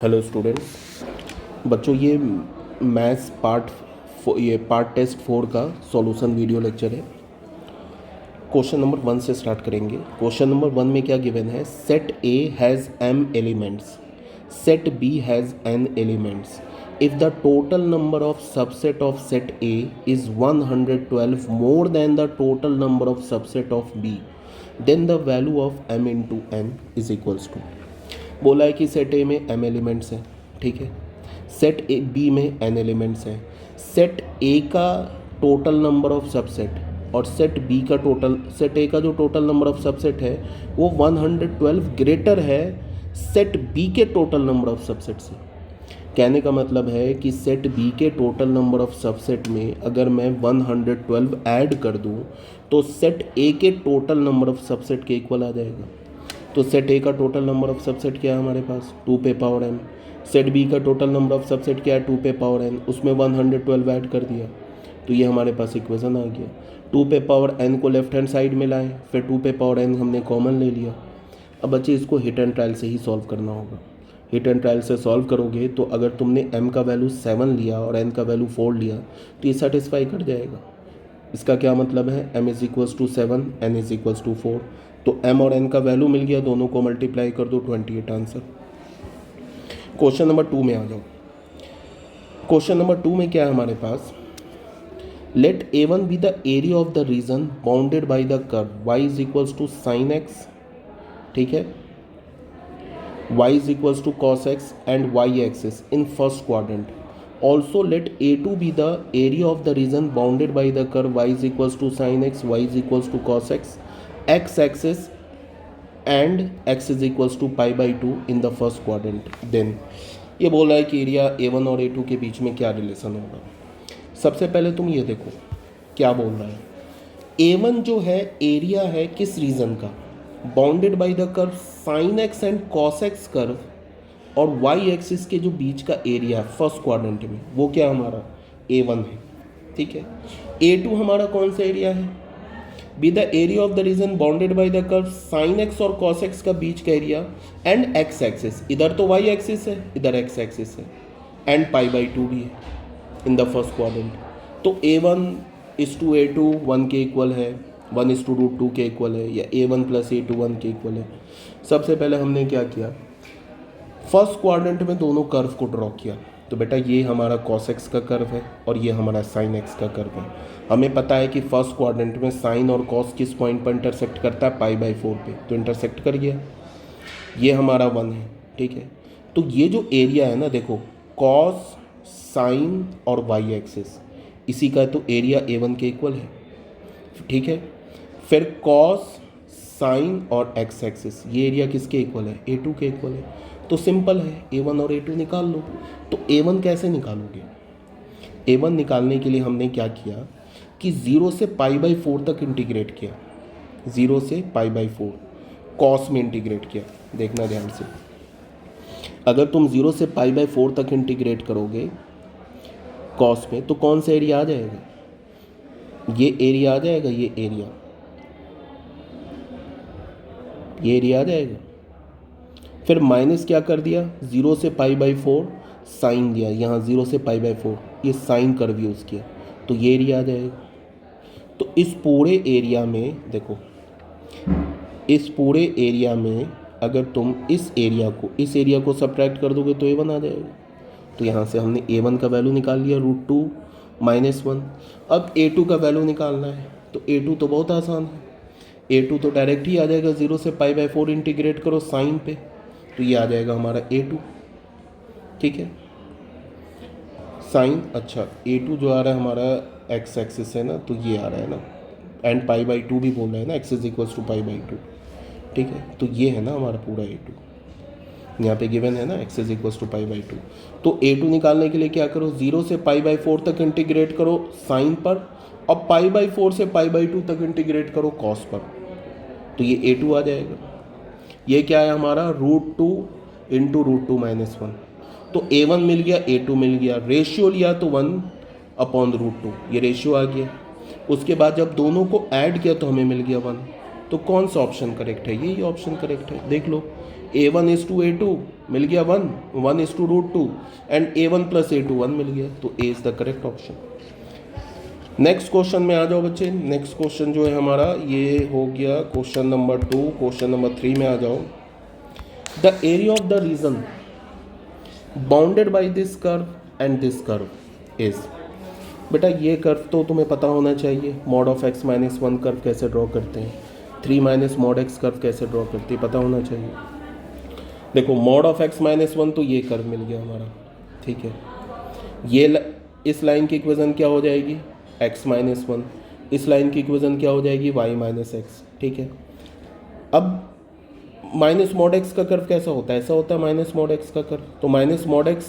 Hello students, बच्चों ये maths part test 4 का सॉल्यूशन वीडियो लेक्चर है। क्वेश्चन नंबर 1 से स्टार्ट करेंगे। क्वेश्चन नंबर 1 में क्या गिवन है? Set A has m elements, set B has n elements. If the total number of subset of set A is 112 more then the total number of subset of B, then the value of m into n is equals to. बोला है कि set ए में m elements हैं, ठीक है। Set A B में n elements हैं। Set ए का टोटल नंबर ऑफ सबसेट और सेट बी का सेट ए का जो टोटल नंबर ऑफ सबसेट है वो 112 ग्रेटर है सेट बी के टोटल नंबर ऑफ सबसेट से। कहने का मतलब है कि सेट बी के टोटल नंबर ऑफ सबसेट में अगर मैं 112 ऐड कर दूं तो सेट ए के टोटल नंबर ऑफ सबसेट के इक्वल आ जाएगा। तो सेट ए का टोटल नंबर ऑफ सबसेट क्या है हमारे पास? 2 पे पावर n। सेट बी का टोटल नंबर ऑफ सबसेट क्या है? 2 पे पावर n। उसमें 112 ऐड कर दिया तो ये हमारे पास इक्वेशन आ गया। 2 पे पावर n को लेफ्ट हैंड साइड में लाएं, फिर 2 पे पावर n हमने कॉमन ले लिया। अब बच्चे इसको हिट एंड ट्रायल से ही सॉल्व करना होगा। हिट एंड ट्रायल से सॉल्व करोगे तो अगर तुमने m का वैल्यू 7 लिया और n का वैल्यू 4 लिया तो ये सेटिस्फाई कर जाएगा। इसका क्या मतलब है? m is equals to 7, n is equals to 4। तो m और n का वैल्यू मिल गया, दोनों को मल्टीप्लाई कर दो, 28 आंसर। क्वेश्चन नंबर 2 में आ जाओ। क्वेश्चन नंबर 2 में क्या है हमारे पास? Let a1 be the area of the region bounded by the curve y is equals to sine x, ठीक है, y is equals to cos x and y axis in first quadrant. Also let A2 be the area of the region bounded by the curve y is equals to sin x, y is equals to cos x, x axis and x is equals to pi by 2 in the first quadrant. Then ये बोल रहा है कि area A1 और A2 के बीच में क्या relation होगा। सबसे पहले तुम ये देखो क्या बोल रहा है। A1 जो है एरिया है किस रीजन का? Bounded by the curve sin x and cos x curve और y एक्सिस के जो बीच का एरिया है फर्स्ट क्वाड्रेंट में वो क्या हमारा? A1 है, ठीक है। A2 हमारा कौन सा एरिया है? B the area of the region bounded by the curve sin x और cos x का बीच का एरिया एंड x एक्सिस, इधर तो y एक्सिस है इधर x एक्सिस है एंड पाई बाई 2 भी है इन द फर्स्ट क्वाड्रेंट। तो A1 इज टू A2 1 के इक्वल है, 1 इज टू रूट 2 के इक्वल है, या A1 प्लस A2 1 के इक्वल है। सबसे पहले हमने क्या किया? फर्स्ट क्वाड्रेंट में दोनों कर्व को ड्रॉ किया। तो बेटा ये हमारा cos x का कर्व है और ये हमारा sin x का कर्व है। हमें पता है कि फर्स्ट क्वाड्रेंट में sin और cos किस पॉइंट पर इंटरसेक्ट करता है? पाई बाई 4 पे, तो इंटरसेक्ट कर गया। ये हमारा 1 है, ठीक है। तो ये जो एरिया है ना, देखो cos sin और y एक्सिस, इसी का तो एरिया A1 के इक्वल है, ठीक है। फिर cos sin और x एक्सिस, ये एरिया किसके इक्वल है? A2 के इक्वल है। तो सिंपल है, A1 और A2 निकाल लो। तो A1 कैसे निकालोगे? A1 निकालने के लिए हमने क्या किया कि 0 से पाई बाई 4 तक इंटीग्रेट किया, 0 से पाई बाई 4 कॉस में इंटीग्रेट किया। देखना ध्यान से, अगर तुम 0 से पाई बाई 4 तक इंटीग्रेट करोगे कॉस में तो कौन सा एरिया आ जाएगा? ये एरिया आ जाएगा, ये एरिया आ जाएगा। फिर माइनस क्या कर दिया? 0 से पाई बाई 4 साइन दिया, यहाँ 0 से पाई बाई 4 ये साइन कर्व यूज़ किया, तो ये एरिया आ जाएगा। तो इस पूरे एरिया में देखो, इस पूरे एरिया में अगर तुम इस एरिया को सब्ट्रैक्ट कर दोगे तो A1 आ जाएगा। तो यहाँ से हमने A1 का वैल्यू निकाल लिया, √2 - 1। अब A2 का वैल्यू निकालना है, तो A2 तो बहुत आसान है, A2 तो डायरेक्ट ही आ जाएगा, 0 से पाई बाई 4 इंटीग्रेट करो साइन पे, तो ये आ जाएगा हमारा A2, ठीक है। साइन, अच्छा A2 जो आ रहा है हमारा x एक्सिस है ना, तो ये आ रहा है ना, एंड पाई बाई 2 भी बोल रहा है ना, x is equals to pi by 2, ठीक है। तो ये है ना हमारा पूरा A2, यहाँ पे गिवन है ना x is equals to pi by 2। तो A2 निकालने के लिए क्या करो? 0 से पाई बाई 4 तक इंटीग्रेट करो साइन पर, और पाई बाई 4 से पाई बाई 2 तक इंटीग्रेट करो कॉस पर, तो ये A2 आ जाएगा। ये क्या है हमारा? √2 इंटू √2 - 1। तो A1 मिल गया, A2 मिल गया, रेशियो लिया तो 1/√2, ये रेशियो आ गया। उसके बाद जब दोनों को ऐड किया तो हमें मिल गया 1। तो कौन सा ऑप्शन करेक्ट है? यही ऑप्शन करेक्ट है। देख लो, A1:A2 मिल गया 1, 1:√2 एंड A1 + A2 1 मिल गया, तो A is the correct option. Next question में आ जाओ बच्चे। नेक्स्ट क्वेश्चन जो है हमारा ये हो गया क्वेश्चन नंबर 2। क्वेश्चन नंबर 3 में आ जाओ। The area of the region bounded by this curve and this curve is, बेटा ये कर्व तो तुम्हें पता होना चाहिए, mod ऑफ x - 1 कर्व कैसे ड्रॉ करते हैं, 3 - mod x कर्व कैसे ड्रॉ करते हैं, पता होना चाहिए। देखो mod ऑफ x - 1 तो ये कर्व मिल गया हमारा, ठीक है। ये इस लाइन की इक्वेशन क्या हो जाएगी, x - 1। इस लाइन की इक्वेशन क्या हो जाएगी, y - x, ठीक है। अब माइनस mod x का कर्व कैसा होता है, ऐसा होता है माइनस mod x का कर्व, तो minus mod x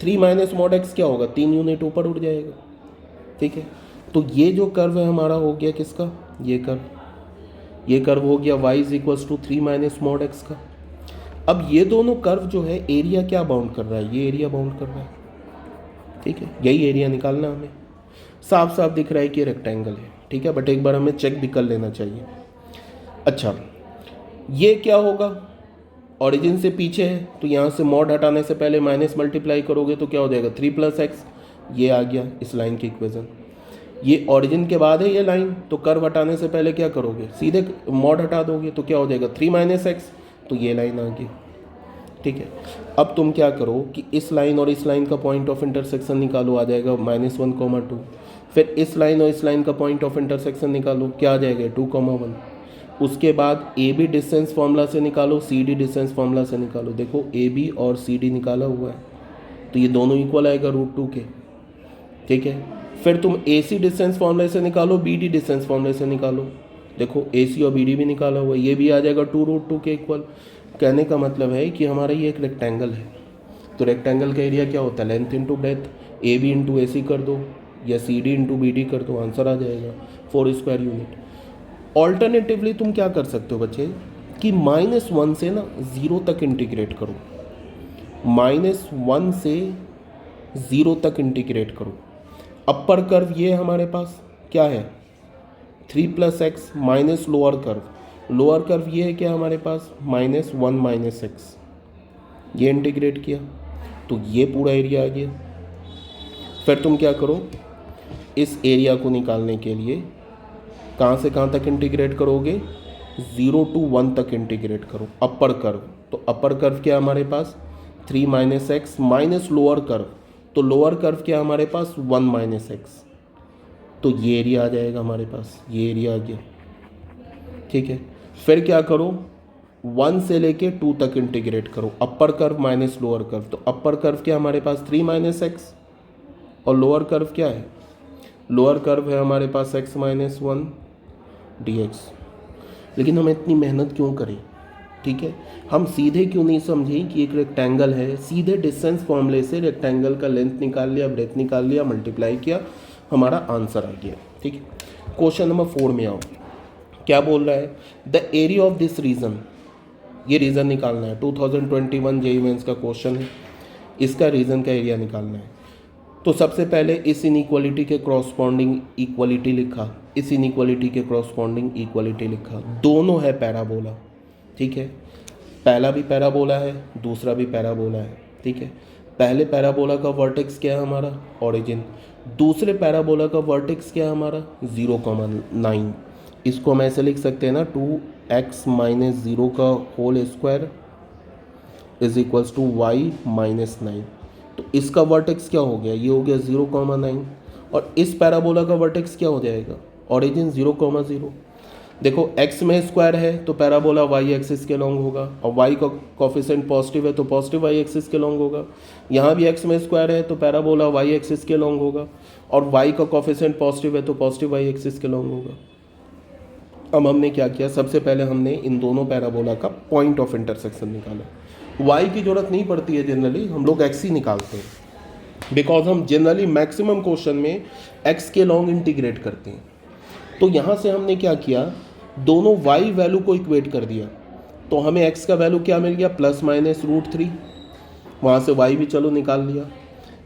3 - mod x क्या होगा, 3 यूनिट ऊपर उठ जाएगा, ठीक है। तो ये जो कर्व है हमारा हो गया किसका, ये कर्व हो गया y = 3 - mod x का। अब ये दोनों कर्व जो है एरिया क्या बाउंड कर रहा है, ये एरिया बाउंड कर रहा है, ठीक है। यही एरिया निकालना हमें। साफ साफ दिख रहा है कि रेक्टेंगल है, ठीक है, बट एक बार हमें चेक भी कर लेना चाहिए। अच्छा, ये क्या होगा, ओरिजिन से पीछे है तो यहाँ से मॉड हटाने से पहले माइनस मल्टीप्लाई करोगे तो क्या हो जाएगा 3 + x, ये आ गया इस लाइन की इक्वेशन। ये ओरिजिन के बाद है ये लाइन, तो कर्व हटाने से पहले क्या करोगे, सीधे मॉड हटा दोगे तो क्या हो जाएगा 3 - x, तो ये लाइन आ गई, ठीक है। अब तुम क्या करो कि इस लाइन और इस लाइन का पॉइंट ऑफ इंटरसेक्शन निकालो, आ जाएगा -1, 2। फिर इस लाइन और इस लाइन का पॉइंट ऑफ इंटरसेक्शन निकालो, क्या आ जाएगा 2, 1। उसके बाद ए बी डिस्टेंस फार्मूला से निकालो, सी डी डिस्टेंस फार्मूला से निकालो। देखो ए बी और सी डी निकाला हुआ है, तो ये दोनों इक्वल आएगा √2 के, ठीक है। फिर तुम ए सी डिस्टेंस फार्मूले से निकालो, बी डी डिस्टेंस फार्मूले से निकालो। देखो ए सी और बी डी भी निकाला हुआ है, ये भी आ जाएगा 2√2 के इक्वल। कहने का मतलब है कि हमारा ये एक रेक्टेंगल है, तो रेक्टेंगल का एरिया क्या होता है, length into breadth, A B into A C कर दो या C D into B D कर दो, आंसर आ जाएगा 4 स्क्वायर यूनिट। ऑल्टरनेटिवली तुम क्या कर सकते हो बच्चे कि -1 से ना 0 तक इंटीग्रेट करो, -1 से 0 तक इंटीग्रेट करो। अपर कर्व ये हमारे पास क्या है 3 + x माइनस लोअर कर्व ये है क्या हमारे पास -1 - x, ये इंटीग्रेट किया तो ये पूरा एरिया आ गया। फिर तुम क्या करो, इस एरिया को निकालने के लिए कहाँ से कहाँ तक इंटीग्रेट करोगे, 0 to 1 तक इंटीग्रेट करो अपर कर्व। तो अपर कर्व क्या हमारे पास 3 - x माइनस लोअर कर्व, तो लोअर कर्व क्या हमारे पास 1 - x, तो ये एरिया आ जाएगा हमारे पास, ये एरिया आ गया, ठीक है। फिर क्या करो 1 से लेके 2 तक इंटीग्रेट करो, अपर कर्व माइनस लोअर कर्व, तो अपर कर्व क्या हमारे पास 3 - x और लोअर कर्व क्या है, लोअर कर्व है हमारे पास x - 1 dx। लेकिन हम इतनी मेहनत क्यों करें, ठीक है, हम सीधे क्यों नहीं समझें कि एक रेक्टेंगल है, सीधे डिस्टेंस फॉर्मूले से रेक्टेंगल का लेंथ निकाल लिया, ब्रेथ निकाल लिया, मल्टीप्लाई किया, हमारा आंसर आ गया, ठीक है। क्वेश्चन नंबर 4 में आओ, क्या बोल रहा है, the area of this region, ये रीजन निकालना है, 2021 जेईई मेंस का क्वेश्चन है, इसका रीजन का एरिया निकालना है। तो सबसे पहले इस इनइक्वालिटी के क्रॉसपॉन्डिंग इक्वालिटी लिखा, इस इनइक्वालिटी के क्रॉसपॉन्डिंग इक्वालिटी लिखा, दोनों है पैराबोला, ठीक है, पहला भी पैराबोला है, दूसरा भी पैराबोला है, ठीक है। पहले पैराबोला का वर्टेक्स क्या है हमारा ओरिजिन, दूसरे पैराबोला का वर्टेक्स क्या है हमारा 0,9। इसको हम ऐसे लिख सकते हैं ना 2x - 0 का whole square is equals to y - 9। तो इसका वर्टेक्स क्या हो गया, ये हो गया 0,9, और इस पैराबोला का वर्टेक्स क्या हो जाएगा ओरिजिन 0,0। देखो x में स्क्वायर है तो पैराबोला y एक्सिस के लॉन्ग होगा, और y का कोफिशिएंट पॉजिटिव है तो पॉजिटिव y एक्सिस के लॉन्ग होगा। यहाँ भी x में स्क्वायर है तो पैराबोला y एक्सिस के लॉन्ग होगा, और y का कोफिशिएंट पॉजिटिव है तो पॉजिटिव y एक्सिस के लॉन्ग होगा। अब हमने क्या किया, सबसे पहले हमने इन दोनों पैराबोला का पॉइंट ऑफ इंटरसेक्शन निकाला। y की जरूरत नहीं पड़ती है, जनरली हम लोग x ही निकालते हैं, बिकॉज हम जनरली मैक्सिमम क्वेश्चन में x के लॉन्ग इंटीग्रेट करते हैं। तो यहाँ से हमने क्या किया, दोनों y वैल्यू को इक्वेट कर दिया, तो हमें x का वैल्यू क्या मिल गया +-√3, वहाँ से y भी चलो निकाल लिया।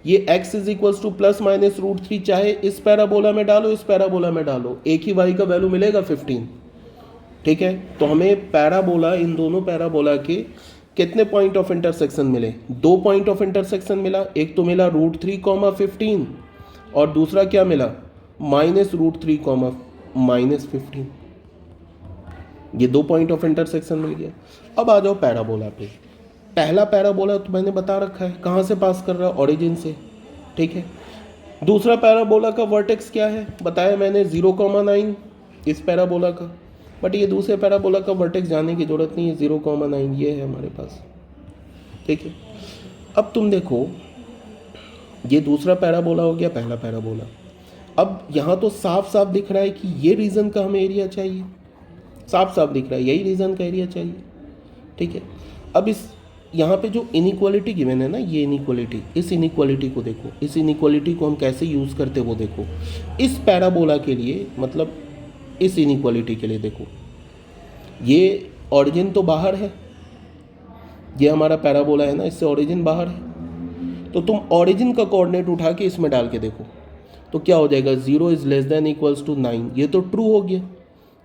ये x इज इक्वल्स टू +-√3 चाहे इस पैराबोला में डालो इस पैराबोला में डालो, एक ही y का वैल्यू मिलेगा 15, ठीक है, तो हमें पैराबोला, इन दोनों पैराबोला के कितने पॉइंट ऑफ इंटरसेक्शन मिले? 2 पॉइंट ऑफ इंटरसेक्शन मिला। एक तो मिला √3, 15 और दूसरा क्या मिला? -√3, -15। ये 2 पॉइंट ऑफ इंटरसेक्शन मिल गया। अब आ जाओ पैराबोला पे। पहला पैराबोला तो मैंने बता रखा है कहाँ से पास कर रहा है, ओरिजिन से, ठीक है। दूसरा पैराबोला का वर्टेक्स क्या है बताया मैंने, 0,9 इस पैराबोला का। बट ये दूसरे पैराबोला का वर्टेक्स जाने की जरूरत नहीं है, 0,9 ये है हमारे पास, ठीक है। अब तुम देखो, ये दूसरा पैराबोला हो गया, पहला पैराबोला। अब यहाँ तो साफ साफ दिख रहा है कि ये रीजन का हमें एरिया चाहिए, साफ साफ दिख रहा है यही रीजन का एरिया चाहिए, ठीक है। अब इस यहाँ पे जो इनइक्वालिटी गिवन है ना, ये इनइक्वालिटी, इस इनइक्वालिटी को देखो, इस इनइक्वालिटी को हम कैसे यूज़ करते वो देखो। इस पैराबोला के लिए, मतलब इस इनइक्वालिटी के लिए देखो, ये ओरिजिन तो बाहर है, ये हमारा पैराबोला है ना, इससे ओरिजिन बाहर है। तो तुम ओरिजिन का कोऑर्डिनेट उठा के इसमें डाल के देखो तो क्या हो जाएगा, 0 is less than equals to 9। ये तो ट्रू हो गया।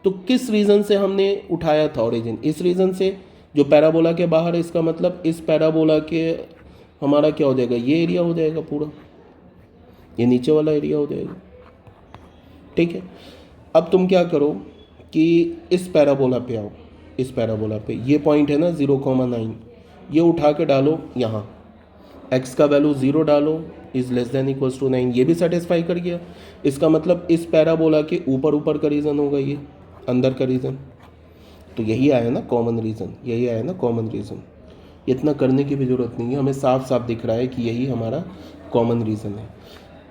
तो किस रीज़न से हमने उठाया था ओरिजिन? इस रीज़न से जो पैराबोला के बाहर है, इसका मतलब इस पैराबोला के हमारा क्या हो जाएगा, ये एरिया हो जाएगा पूरा, ये नीचे वाला एरिया हो जाएगा, ठीक है। अब तुम क्या करो कि इस पैराबोला पे आओ, इस पैराबोला पे ये पॉइंट है ना 0,9, ये उठा के डालो यहाँ, x का वैल्यू 0 डालो, is less than equals to 9, ये भी सेटिस्फाई कर गया। इसका मतलब इस पैराबोला के ऊपर ऊपर का रीज़न होगा, ये अंदर का रीज़न। तो यही आया ना कॉमन रीज़न, यही आया ना कॉमन रीज़न। इतना करने की भी ज़रूरत नहीं है, हमें साफ साफ दिख रहा है कि यही हमारा कॉमन रीज़न है।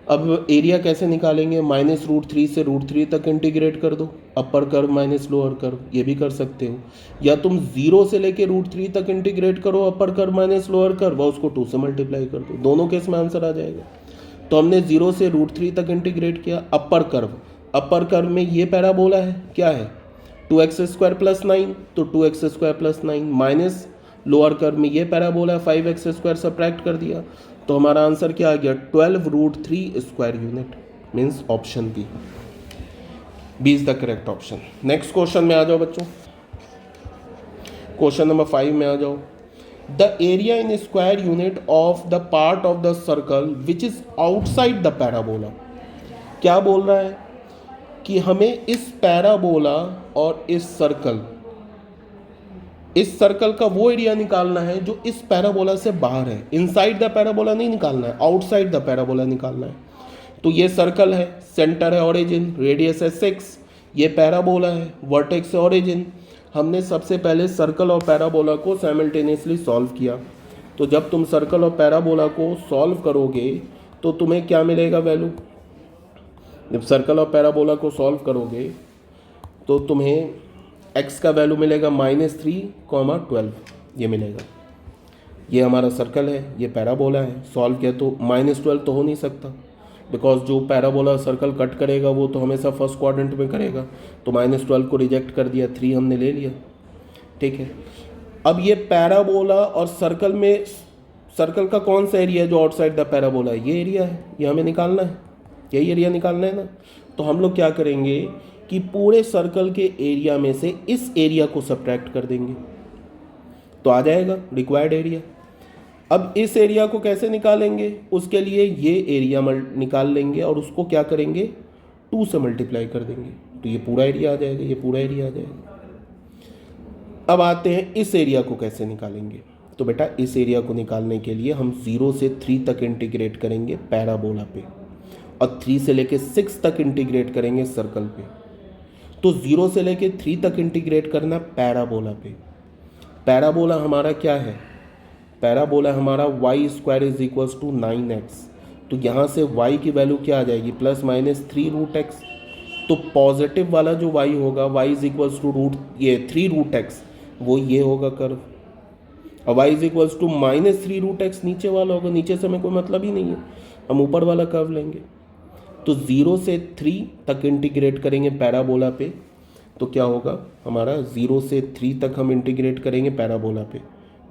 अब एरिया कैसे निकालेंगे? -√3 से √3 तक इंटीग्रेट कर दो, अपर कर्व माइनस लोअर कर्व, ये भी कर सकते हो। या तुम 0 से लेके √3 तक इंटीग्रेट करो, अपर कर्व माइनस लोअर कर्व, और उसको 2 से मल्टीप्लाई कर दो, दोनों केस में आंसर आ जाएगा। तो हमने 0 से √3 तक इंटीग्रेट किया। अपर कर्व में ये पैराबोला है, क्या है, 2x² + 9, तो 2x² + 9 माइनस लोअर कर्व में ये पैराबोला है 5x², सब्ट्रैक्ट कर दिया, तो हमारा आंसर क्या आ गया, 12√3 square unit, means option B is the correct option. Next question में आ जाओ बच्चों, क्वेश्चन नंबर 5 में आ जाओ। The area in square unit of the part of the circle which is outside the parabola. क्या बोल रहा है कि हमें इस पैराबोला और इस सर्कल का वो एरिया निकालना है जो इस पैराबोला से बाहर है। इनसाइड द पैराबोला नहीं निकालना है, आउटसाइड द पैराबोला निकालना है। तो ये सर्कल है, सेंटर है ओरिजिन, रेडियस है 6, ये पैराबोला है, वर्टेक्स है ओरिजिन। हमने सबसे पहले सर्कल और पैराबोला को साइमल्टेनियसली सॉल्व किया। तो जब तुम सर्कल और पैराबोला को सॉल्व करोगे तो तुम्हें क्या मिलेगा वैल्यू? जब सर्कल और पैराबोला को सॉल्व करोगे तो तुम्हें x का वैल्यू मिलेगा -3, 12 ये मिलेगा। ये हमारा सर्कल है, ये पैराबोला है, सॉल्व किया तो -12 तो हो नहीं सकता, बिकॉज जो पैराबोला सर्कल कट करेगा वो तो हमेशा फर्स्ट क्वाड्रेंट में करेगा, तो -12 को रिजेक्ट कर दिया, 3 हमने ले लिया, ठीक है। अब ये पैराबोला और सर्कल में, सर्कल का कौन सा एरिया है जो आउटसाइड द पैराबोला है? ये एरिया है, ये हमें निकालना है, यही एरिया निकालना है ना। तो हम लोग क्या करेंगे कि पूरे सर्कल के एरिया में से इस एरिया को सब्ट्रैक्ट कर देंगे, तो आ जाएगा रिक्वायर्ड एरिया। अब इस एरिया को कैसे निकालेंगे? उसके लिए ये एरिया निकाल लेंगे और उसको क्या करेंगे, 2 से मल्टीप्लाई कर देंगे, तो ये पूरा एरिया आ जाएगा, ये पूरा एरिया आ जाएगा। अब आते हैं इस एरिया को कैसे निकालेंगे। तो बेटा इस एरिया को निकालने के लिए हम 0 से 3 तक इंटीग्रेट करेंगे पैराबोला पे, और 3 से लेके 6 तक इंटीग्रेट करेंगे सर्कल पे। तो 0 से लेके 3 तक इंटीग्रेट करना पैराबोला पे। पैराबोला हमारा क्या है? पैराबोला हमारा y² = 9x। तो यहाँ से y की वैल्यू क्या आ जाएगी, ±3√x। तो पॉजिटिव वाला जो y होगा, y = 3√x, वो ये होगा कर्व। और y = -3√x नीचे वाला होगा, नीचे से हमें कोई मतलब ही नहीं है, हम ऊपर वाला कर्व लेंगे। तो 0 से 3 तक इंटीग्रेट करेंगे पैराबोला पे, तो क्या होगा हमारा, 0 से 3 तक हम इंटीग्रेट करेंगे पैराबोला पे,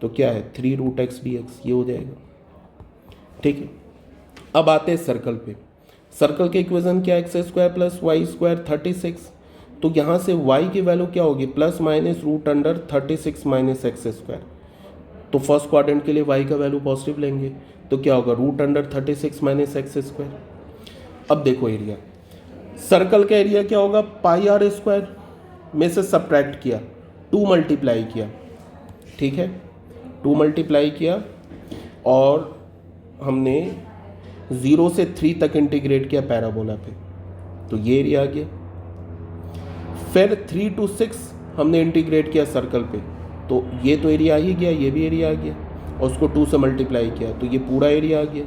तो क्या है 3√x dx, ये हो जाएगा, ठीक है। अब आते हैं सर्कल पे। सर्कल के इक्वेशन क्या है, x² + y² 36। तो यहाँ से y की वैल्यू क्या होगी, plus minus root under 36 minus x square. तो फर्स्ट क्वाड्रेंट के लिए y का वैल्यू पॉजिटिव लेंगे, तो क्या होगा, root under 36 minus x square. अब देखो एरिया, सर्कल का एरिया क्या होगा, पाई आर स्क्वायर में से सब्ट्रैक्ट किया, 2 मल्टीप्लाई किया, ठीक है, 2 मल्टीप्लाई किया और हमने 0 से 3 तक इंटीग्रेट किया पैराबोला पे, तो ये एरिया आ गया। फिर 3 to 6 हमने इंटीग्रेट किया सर्कल पे, तो ये तो एरिया आ ही गया, ये भी एरिया आ गया, और उसको 2 से मल्टीप्लाई किया तो ये पूरा एरिया आ गया,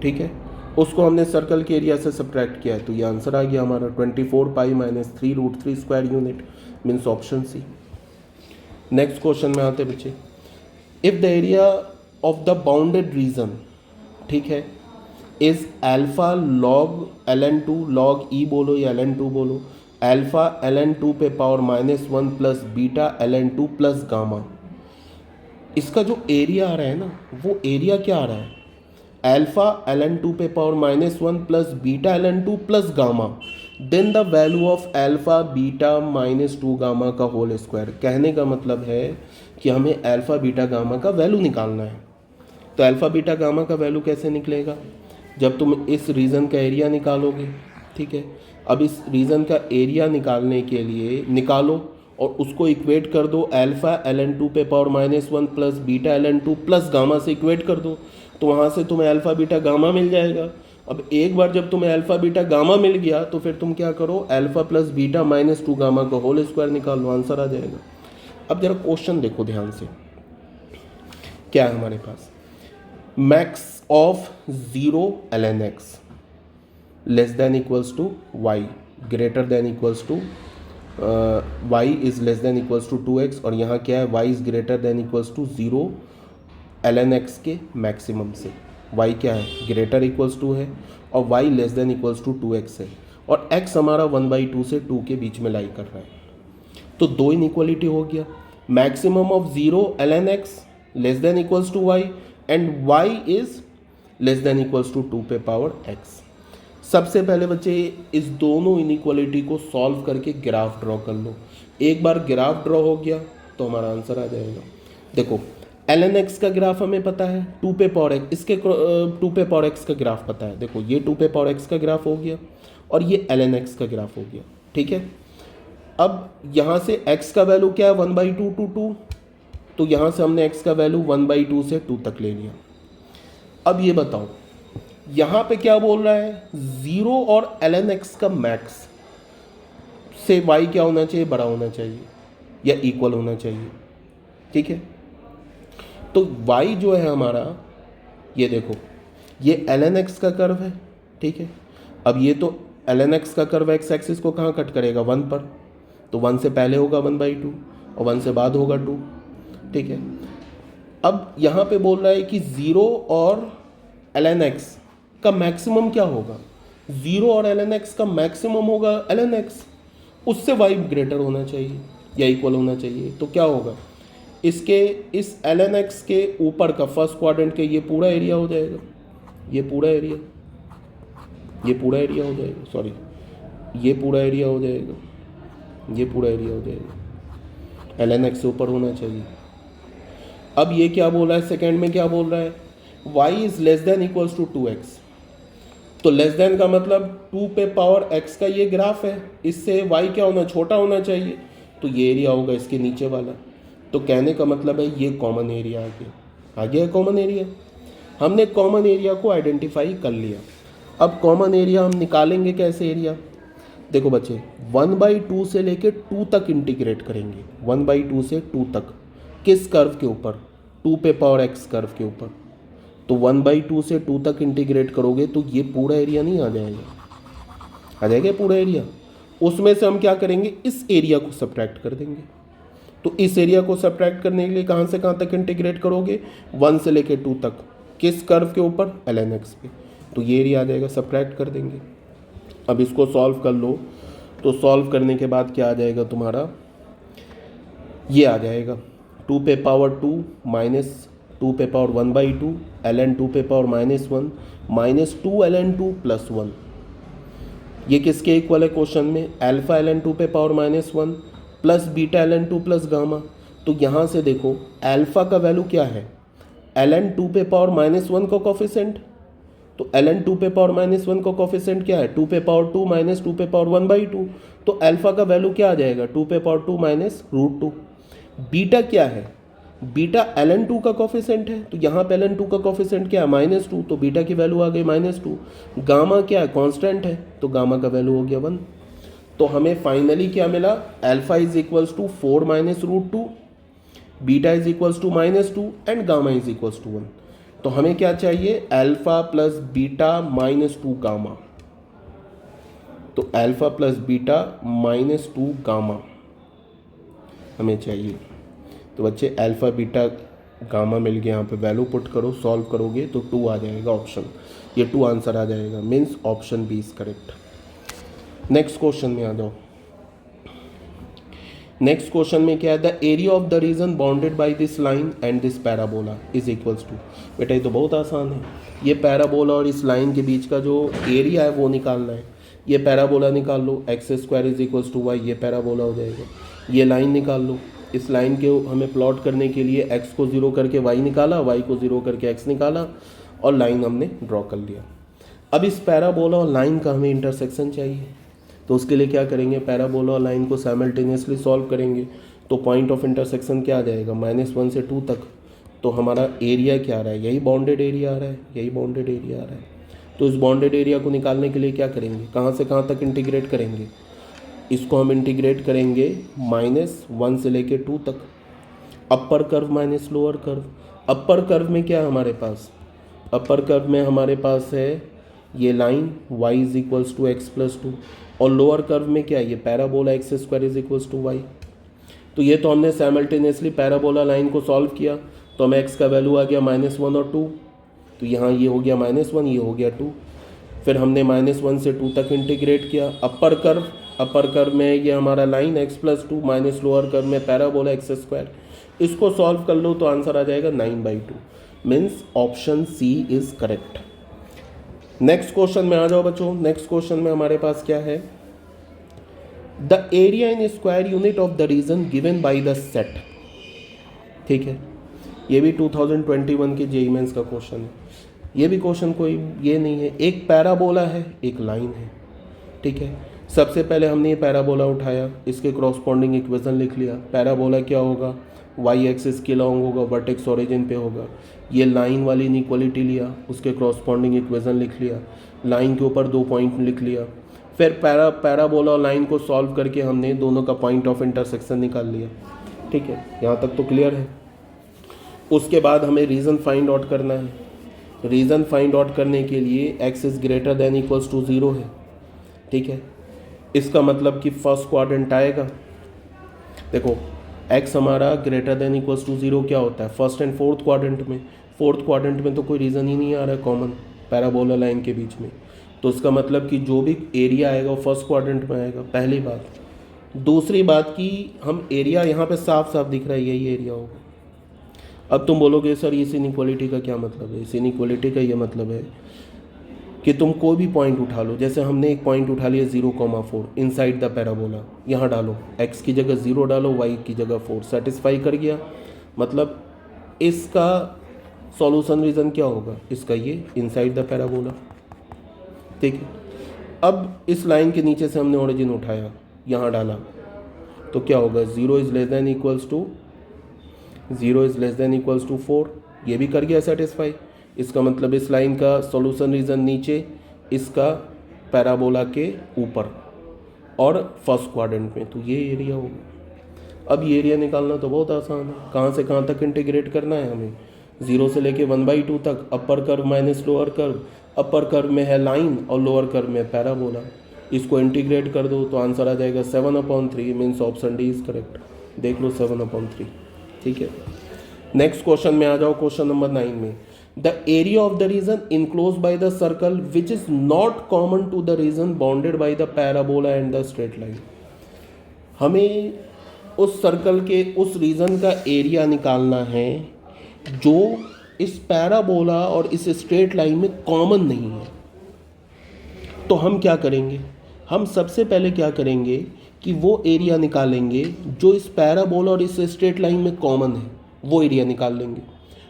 ठीक है। उसको हमने सर्कल के एरिया से सब्ट्रैक्ट किया है, तो ये आंसर आ गया हमारा 24 pi minus 3 root 3 square unit, means option C. Next question में आते बच्चे, if the area of the bounded region, ठीक है, is alpha log ln2 log E बोलो या ln2 बोलो, अल्फा ln2 पे power -1 plus beta ln2 plus gamma. इसका जो एरिया आ रहा है ना, वो एरिया क्या आ रहा है, अल्फा ln2 पे power -1 plus beta ln2 plus gamma, then the value of alpha beta -2 gamma का होल स्क्वायर। कहने का मतलब है कि हमें अल्फा बीटा गामा का वैल्यू निकालना है। तो अल्फा बीटा गामा का वैल्यू कैसे निकलेगा, जब तुम इस रीजन का एरिया निकालोगे, ठीक है। अब इस रीजन का एरिया निकालने के लिए निकालो और उसको इक्वेट कर दो अल्फा ln2 पे power -1 plus beta ln2 plus gamma से इक्वेट कर दो, तो वहाँ से तुम्हें अल्फा बीटा गामा मिल जाएगा। अब एक बार जब तुम्हें अल्फा बीटा गामा मिल गया तो फिर तुम क्या करो, अल्फा प्लस बीटा -2 गामा का होल स्क्वायर निकाल लो, आंसर आ जाएगा। अब जरा क्वेश्चन देखो ध्यान से, क्या है हमारे पास, max of 0 ln x less than equals to y greater than equals to y is less than equals to 2x, और यहाँ क्या है, y is greater than equals to 0 ln x के मैक्सिमम से। y क्या है, ग्रेटर इक्वल्स टू है, और y less than equals to 2x है, और x हमारा 1/2 से 2 के बीच में लाई कर रहा है। तो दो इनइक्वालिटी हो गया, maximum of 0 ln x less than equals to y and y is less than equals to 2 पे पावर x। सबसे पहले बच्चे इस दोनों इनइक्वालिटी को सॉल्व करके ग्राफ ड्रॉ कर लो। एक बार ग्राफ ड्रॉ हो गया तो हमारा आंसर आ जाएगा। देखो ln x का ग्राफ हमें पता है, 2 पे पावर x, इसके 2 पे पावर x का ग्राफ पता है। देखो ये 2 पे पावर x का ग्राफ हो गया और ये ln x का ग्राफ हो गया, ठीक है। अब यहाँ से x का वैल्यू क्या है, 1/2 to 2, तो यहाँ से हमने x का वैल्यू 1/2 से 2 तक ले लिया। अब ये बताओ यहाँ पे क्या बोल रहा है, 0 और ln x का मैक्स से y क्या होना चाहिए, बड़ा होना चाहिए या इक्वल होना चाहिए, ठीक है। तो y जो है हमारा, ये देखो ये ln x का कर्व है, ठीक है। अब ये तो ln x का कर्व x एक्सिस को कहाँ कट करेगा, 1 पर, तो 1 से पहले होगा 1/2 और 1 से बाद होगा 2, ठीक है। अब यहाँ पे बोल रहा है कि 0 और ln x का मैक्सिमम क्या होगा, 0 और ln x का मैक्सिमम होगा ln x, उससे y ग्रेटर होना चाहिए या इक्वल होना चाहिए। तो क्या होगा, इसके इस ln x के ऊपर का फर्स्ट क्वाड्रेंट के ये पूरा एरिया हो जाएगा, ये पूरा एरिया, ये पूरा एरिया हो जाएगा, सॉरी ये पूरा एरिया हो जाएगा, ये पूरा एरिया हो जाएगा, ln x से ऊपर होना चाहिए। अब ये क्या बोल रहा है, सेकेंड में क्या बोल रहा है, y is less than equals to 2x, तो लेस देन का मतलब 2 पे पावर x का ये ग्राफ है, इससे y क्या होना, छोटा होना चाहिए, तो ये एरिया होगा इसके नीचे वाला। तो कहने का मतलब है ये कॉमन एरिया आ गया कॉमन एरिया। हमने कॉमन एरिया को आइडेंटिफाई कर लिया। अब कॉमन एरिया हम निकालेंगे कैसे एरिया, देखो बच्चे 1/2 से लेके 2 तक इंटीग्रेट करेंगे, 1/2 से 2 तक, किस कर्व के ऊपर, 2 पे पावर x कर्व के ऊपर। तो 1/2 से 2 तक इंटीग्रेट करोगे तो ये पूरा एरिया नहीं आ जाएगा, आ जाएगा पूरा एरिया। उसमें से हम क्या करेंगे, इस एरिया को सब्ट्रैक्ट कर देंगे। तो इस एरिया को सब्ट्रैक्ट करने के लिए कहाँ से कहाँ तक इंटीग्रेट करोगे, 1 से लेके 2 तक, किस कर्व के ऊपर, ln x पे, तो ये एरिया आ जाएगा, सब्ट्रैक्ट कर देंगे। अब इसको सॉल्व कर लो, तो सॉल्व करने के बाद क्या आ जाएगा तुम्हारा, ये आ जाएगा 2 पे पावर 2 माइनस 2 पे पावर 1/2 ln 2 पे पावर -1 -2 ln 2 + 1, ये किसके इक्वल है क्वेश्चन में, अल्फा ln 2 पे power -1 plus beta ln 2 plus gamma. तो यहाँ से देखो अल्फा का वैल्यू क्या है, ln 2 पे पावर -1 का कोफिशिएंट, तो ln 2 पे पावर -1 का कोफिशिएंट क्या है, 2 पे पावर 2 माइनस 2 पे पावर 1/2, तो अल्फा का वैल्यू क्या आ जाएगा, 2 पे पावर 2 माइनस √2। बीटा क्या है, बीटा ln 2 का कोफिशिएंट है, तो यहाँ पे ln 2 का कोफिशिएंट क्या है, -2, तो बीटा की वैल्यू आ गई -2। गामा क्या है, कांस्टेंट है, तो गामा का वैल्यू हो गया 1। तो हमें फाइनली क्या मिला, alpha is equals to 4 minus √2, beta is equals to -2 and gamma is equals to 1। तो हमें क्या चाहिए, अल्फा प्लस बीटा -2 गामा, तो अल्फा प्लस बीटा -2 गामा हमें चाहिए। तो बच्चे अल्फा बीटा गामा मिल गया, यहाँ पे वैल्यू पुट करो, सॉल्व करोगे तो 2 आ जाएगा ऑप्शन, ये 2 आंसर आ जाएगा, means option B is correct. Next question में आ जाओ। नेक्स्ट क्वेश्चन में क्या है, the area of the region bounded by this line and this parabola is equals to. बेटा ये तो बहुत आसान है, ये पैराबोला और इस लाइन के बीच का जो एरिया है वो निकालना है। ये पैराबोला निकाल लो, x² is equals to y, ये पैराबोला हो जाएगा। ये लाइन निकाल लो, इस लाइन के हमें प्लॉट करने के लिए x को 0 करके y निकाला, y को 0 करके x निकाला और लाइन हमने ड्रॉ कर लिया। अब इस पैराबोला और लाइन का हमें इंटरसेक्शन चाहिए, तो उसके लिए क्या करेंगे, पैराबोला और लाइन को साइमल्टेनियसली सॉल्व करेंगे। तो पॉइंट ऑफ इंटरसेक्शन क्या आ जाएगा, -1 से 2 तक। तो हमारा एरिया क्या आ रहा है, यही बाउंडेड एरिया आ रहा है, यही बाउंडेड एरिया आ रहा है। तो इस बाउंडेड एरिया को निकालने के लिए क्या करेंगे, कहाँ से कहाँ तक इंटीग्रेट करेंगे, इसको हम इंटीग्रेट करेंगे -1 से लेके 2 तक। अपर curve minus lower curve, upper curve में क्या है हमारे पास, अपर कर्व में हमारे पास है ये line y is equals to x plus 2, और लोअर कर्व में क्या है, ये parabola x² is equals to y. तो ये तो हमने साइमल्टेनियसली पैराबोला लाइन को सॉल्व किया, तो हमें x का वैल्यू आ गया -1 और 2, तो यहाँ ये हो गया -1, ये हो गया 2। फिर हमने -1 से 2 तक इंटीग्रेट किया। अपर कर्व में ये हमारा line x plus 2 minus lower curve में पैराबोला x², इसको सॉल्व कर लो तो आंसर आ जाएगा 9/2, means option C is correct. Next question में आ जाओ बच्चों। नेक्स्ट क्वेश्चन में हमारे पास क्या है, the area in square unit of the region given by the set. ठीक है, ये भी 2021 के जेईई मेंस का क्वेश्चन है। ये भी क्वेश्चन कोई ये नहीं है, एक पैराबोला है, एक लाइन है। ठीक है, सबसे पहले हमने ये पैराबोला उठाया, इसके क्रॉसपॉन्डिंग इक्वेशन लिख लिया। पैराबोला क्या होगा, वाई एक्सिस के लॉन्ग होगा, वर्टेक्स ओरिजिन पे होगा। ये लाइन वाली इनइक्वालिटी लिया, उसके क्रॉसपॉन्डिंग इक्वेशन लिख लिया, लाइन के ऊपर 2 पॉइंट लिख लिया। फिर पैराबोला और लाइन को सॉल्व करके हमने दोनों का पॉइंट ऑफ इंटरसेक्शन निकाल लिया। ठीक है, यहाँ तक तो क्लियर है। उसके बाद हमें रीज़न फाइंड आउट करना है। रीज़न फाइंड आउट करने के लिए x is greater than equals to 0 है। ठीक है, इसका मतलब कि फर्स्ट क्वाड्रेंट आएगा। देखो x हमारा ग्रेटर देन इक्वल्स टू 0 क्या होता है, फर्स्ट एंड फोर्थ क्वाड्रेंट में। फोर्थ क्वाड्रेंट में तो कोई रीज़न ही नहीं आ रहा है कॉमन पैराबोला लाइन के बीच में, तो इसका मतलब कि जो भी एरिया आएगा वो फर्स्ट क्वाड्रेंट में आएगा, पहली बात। दूसरी बात कि हम एरिया यहाँ पे साफ साफ दिख रहा है, यही एरिया होगा। अब तुम बोलोगे सर इस इनइक्वालिटी का क्या मतलब है, इस इनइक्वालिटी का ये मतलब है कि तुम कोई भी पॉइंट उठा लो, जैसे हमने एक पॉइंट उठा लिया 0,4 इनसाइड द पैराबोला, यहाँ डालो, x की जगह 0 डालो, y की जगह 4, सेटिस्फाई कर गया। मतलब इसका सॉल्यूशन रीजन क्या होगा, इसका ये इनसाइड द पैराबोला। ठीक है, अब इस लाइन के नीचे से हमने ओरिजिन उठाया, यहाँ डाला, तो क्या होगा, 0 is less than equals to 4, ये भी कर गया सेटिस्फाई। इसका मतलब इस लाइन का सॉल्यूशन रीजन नीचे, इसका पैराबोला के ऊपर और फर्स्ट क्वाड्रेंट में, तो ये एरिया होगा। अब ये एरिया निकालना तो बहुत आसान है, कहाँ से कहाँ तक इंटीग्रेट करना है हमें, 0 से लेके 1/2 तक। अपर curve minus lower curve, upper curve में है लाइन और लोअर कर्व में पैराबोला, इसको इंटीग्रेट कर दो तो आंसर आ जाएगा 7/3, means option D is correct. देख लो 7/3। ठीक है, नेक्स्ट क्वेश्चन में आ जाओ, क्वेश्चन नंबर 9 में, the area of the region enclose by the circle which is not common to the region bounded by the parabola and the straight line. हमें उस circle के उस रीजन का एरिया निकालना है जो इस पैराबोला और इस स्ट्रेट लाइन में कॉमन नहीं है। तो हम क्या करेंगे, हम सबसे पहले क्या करेंगे कि वो एरिया निकालेंगे जो इस पैराबोला और इस स्ट्रेट लाइन में कॉमन है, वो एरिया निकाल लेंगे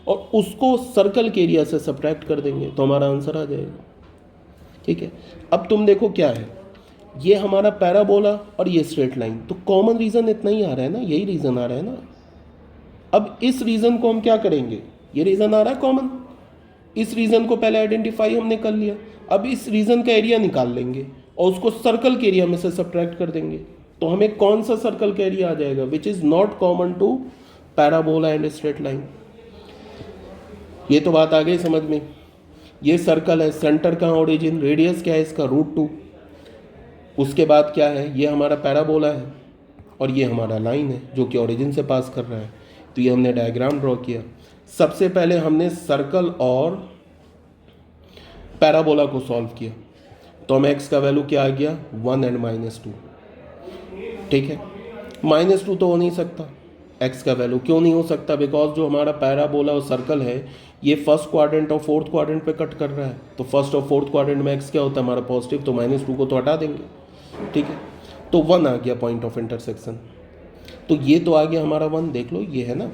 और उसको सर्कल के एरिया से सब्ट्रैक्ट कर देंगे तो हमारा आंसर आ जाएगा। ठीक है, अब तुम देखो क्या है, ये हमारा पैराबोला और ये स्ट्रेट लाइन, तो कॉमन रीज़न इतना ही आ रहा है ना, यही रीज़न आ रहा है ना। अब इस रीज़न को हम क्या करेंगे, ये रीज़न आ रहा है कॉमन, इस रीज़न को पहले आइडेंटिफाई हमने कर लिया, अब इस रीज़न का एरिया निकाल लेंगे और उसको सर्कल के एरिया में से सब्ट्रैक्ट कर देंगे तो हमें कौन सा सर्कल का एरिया आ जाएगा, which is not common to parabola and straight line. ये तो बात आ गई समझ में। ये सर्कल है, सेंटर का ओरिजिन, रेडियस क्या है इसका √2, उसके बाद क्या है, ये हमारा पैराबोला है और ये हमारा लाइन है जो कि ओरिजिन से पास कर रहा है। तो ये हमने डायग्राम ड्रॉ किया। सबसे पहले हमने सर्कल और पैराबोला को सॉल्व किया तो हमें x का वैल्यू क्या आ गया 1 एंड -2। ठीक है, -2 तो हो नहीं सकता, x का वैल्यू क्यों नहीं हो सकता, बिकॉज जो हमारा पैराबोला और सर्कल है ये फर्स्ट क्वाड्रेंट और फोर्थ क्वाड्रेंट पे कट कर रहा है, तो फर्स्ट और फोर्थ क्वाड्रेंट में x क्या होता है हमारा पॉजिटिव, तो -2 को तो हटा देंगे। ठीक है, तो 1 आ गया पॉइंट ऑफ इंटरसेक्शन, तो ये तो आ गया हमारा 1, देख लो ये है ना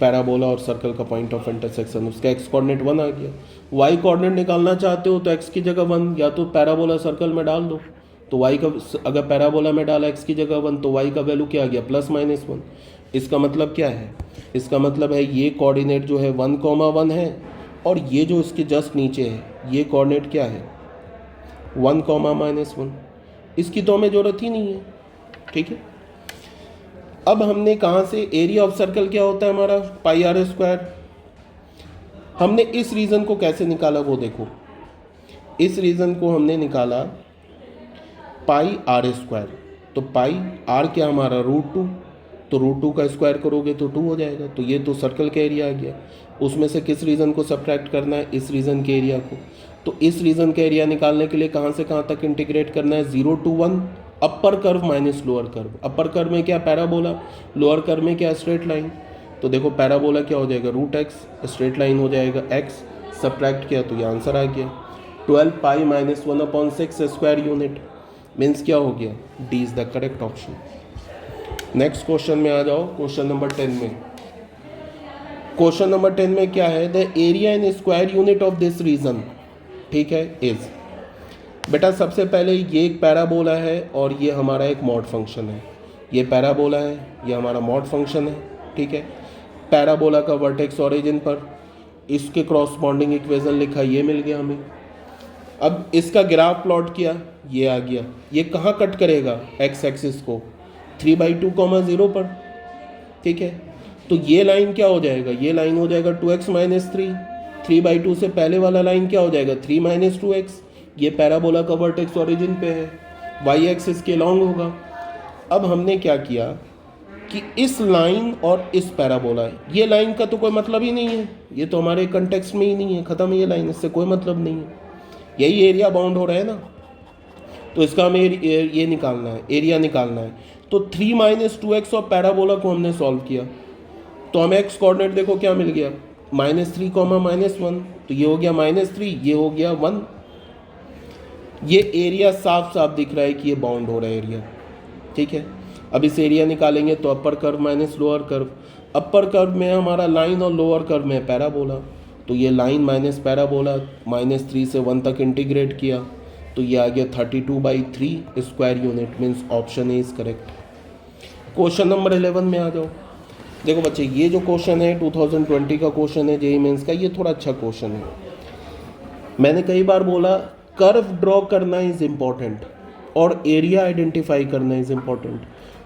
पैराबोला और सर्कल का पॉइंट ऑफ इंटरसेक्शन, उसका x कोऑर्डिनेट 1 आ गया। y कोऑर्डिनेट निकालना चाहते हो तो x की जगह 1 या तो पैराबोला सर्कल में डाल दो, तो y का अगर पैराबोला में डाला x की जगह 1 तो y का वैल्यू क्या आ गया +-1। इसका मतलब क्या है, इसका मतलब है ये कोऑर्डिनेट जो है 1,1 है और ये जो इसके जस्ट नीचे है ये कोऑर्डिनेट क्या है 1,-1, इसकी तो हमें ज़रूरत ही नहीं है। ठीक है, अब हमने कहाँ से, एरिया ऑफ सर्कल क्या होता है हमारा πr², हमने इस रीज़न को कैसे निकाला वो देखो, इस रीज़न को हमने निकाला πr², तो πr क्या हमारा √2, तो √2 का स्क्वायर करोगे तो 2 हो जाएगा, तो ये तो सर्कल का एरिया आ गया। उसमें से किस रीज़न को सब्ट्रैक्ट करना है, इस रीज़न के एरिया को, तो इस रीज़न का एरिया निकालने के लिए कहाँ से कहाँ तक इंटीग्रेट करना है 0 to 1, upper curve minus lower curve, upper curve में क्या पैराबोला, लोअर कर्व में क्या स्ट्रेट लाइन, तो देखो पैराबोला क्या हो जाएगा √x, स्ट्रेट लाइन हो जाएगा x, सब्ट्रैक्ट किया तो ये आंसर आ गया 12π - 1/6 स्क्वायर यूनिट, मीन्स क्या हो गया, D is the correct option. Next question में आ जाओ, क्वेश्चन नंबर 10 में। क्वेश्चन नंबर 10 में क्या है, the area in square unit of this region, ठीक है, इज, बेटा सबसे पहले ये एक पैराबोला है और ये हमारा एक मॉड फंक्शन है, ये पैराबोला है, ये हमारा मॉड फंक्शन है। ठीक है, पैराबोला का वर्टेक्स ओरिजिन पर, इसके क्रॉसपॉन्डिंग इक्वेशन लिखा, ये मिल गया हमें। अब इसका ग्राफ प्लॉट किया, ये आ गया, ये कहाँ कट करेगा x एक्सिस को 3/2, 0 पर। ठीक है, तो ये लाइन क्या हो जाएगा, ये लाइन हो जाएगा 2x - 3, 3/2 से पहले वाला लाइन क्या हो जाएगा 3 - 2x, ये पैराबोला का वर्टेक्स ओरिजिन पे है, y एक्सिस के लॉन्ग होगा। अब हमने क्या किया कि इस लाइन और इस पैराबोला, ये लाइन का तो कोई मतलब ही नहीं है, ये तो हमारे कंटेक्स्ट में ही नहीं है, ख़त्म है ये लाइन, इससे कोई मतलब नहीं है, यही एरिया बाउंड हो रहा है ना, तो इसका हमें ये निकालना है, एरिया निकालना है। तो 3 - 2x और पैराबोला को हमने सॉल्व किया तो हमें x कोऑर्डिनेट देखो क्या मिल गया -3, -1, तो ये हो गया -3, ये हो गया 1। ये एरिया साफ साफ दिख रहा है कि ये बाउंड हो रहा है एरिया। ठीक है, अब इस एरिया निकालेंगे तो upper curve minus lower curve, upper curve में हमारा लाइन और लोअर कर्व में पैराबोला, तो ये लाइन माइनस पैराबोला, -3 से 1 तक इंटीग्रेट किया तो ये आ गया 32/3 square unit, means option A is correct. Question number 11 में आ जाओ। देखो बच्चे, ये जो क्वेश्चन है 2020 का क्वेश्चन है जेईई मेंस का, ये थोड़ा अच्छा क्वेश्चन है। मैंने कई बार बोला कर्व ड्रॉ करना इज़ इम्पॉर्टेंट और एरिया आइडेंटिफाई करना इज़ इम्पॉर्टेंट।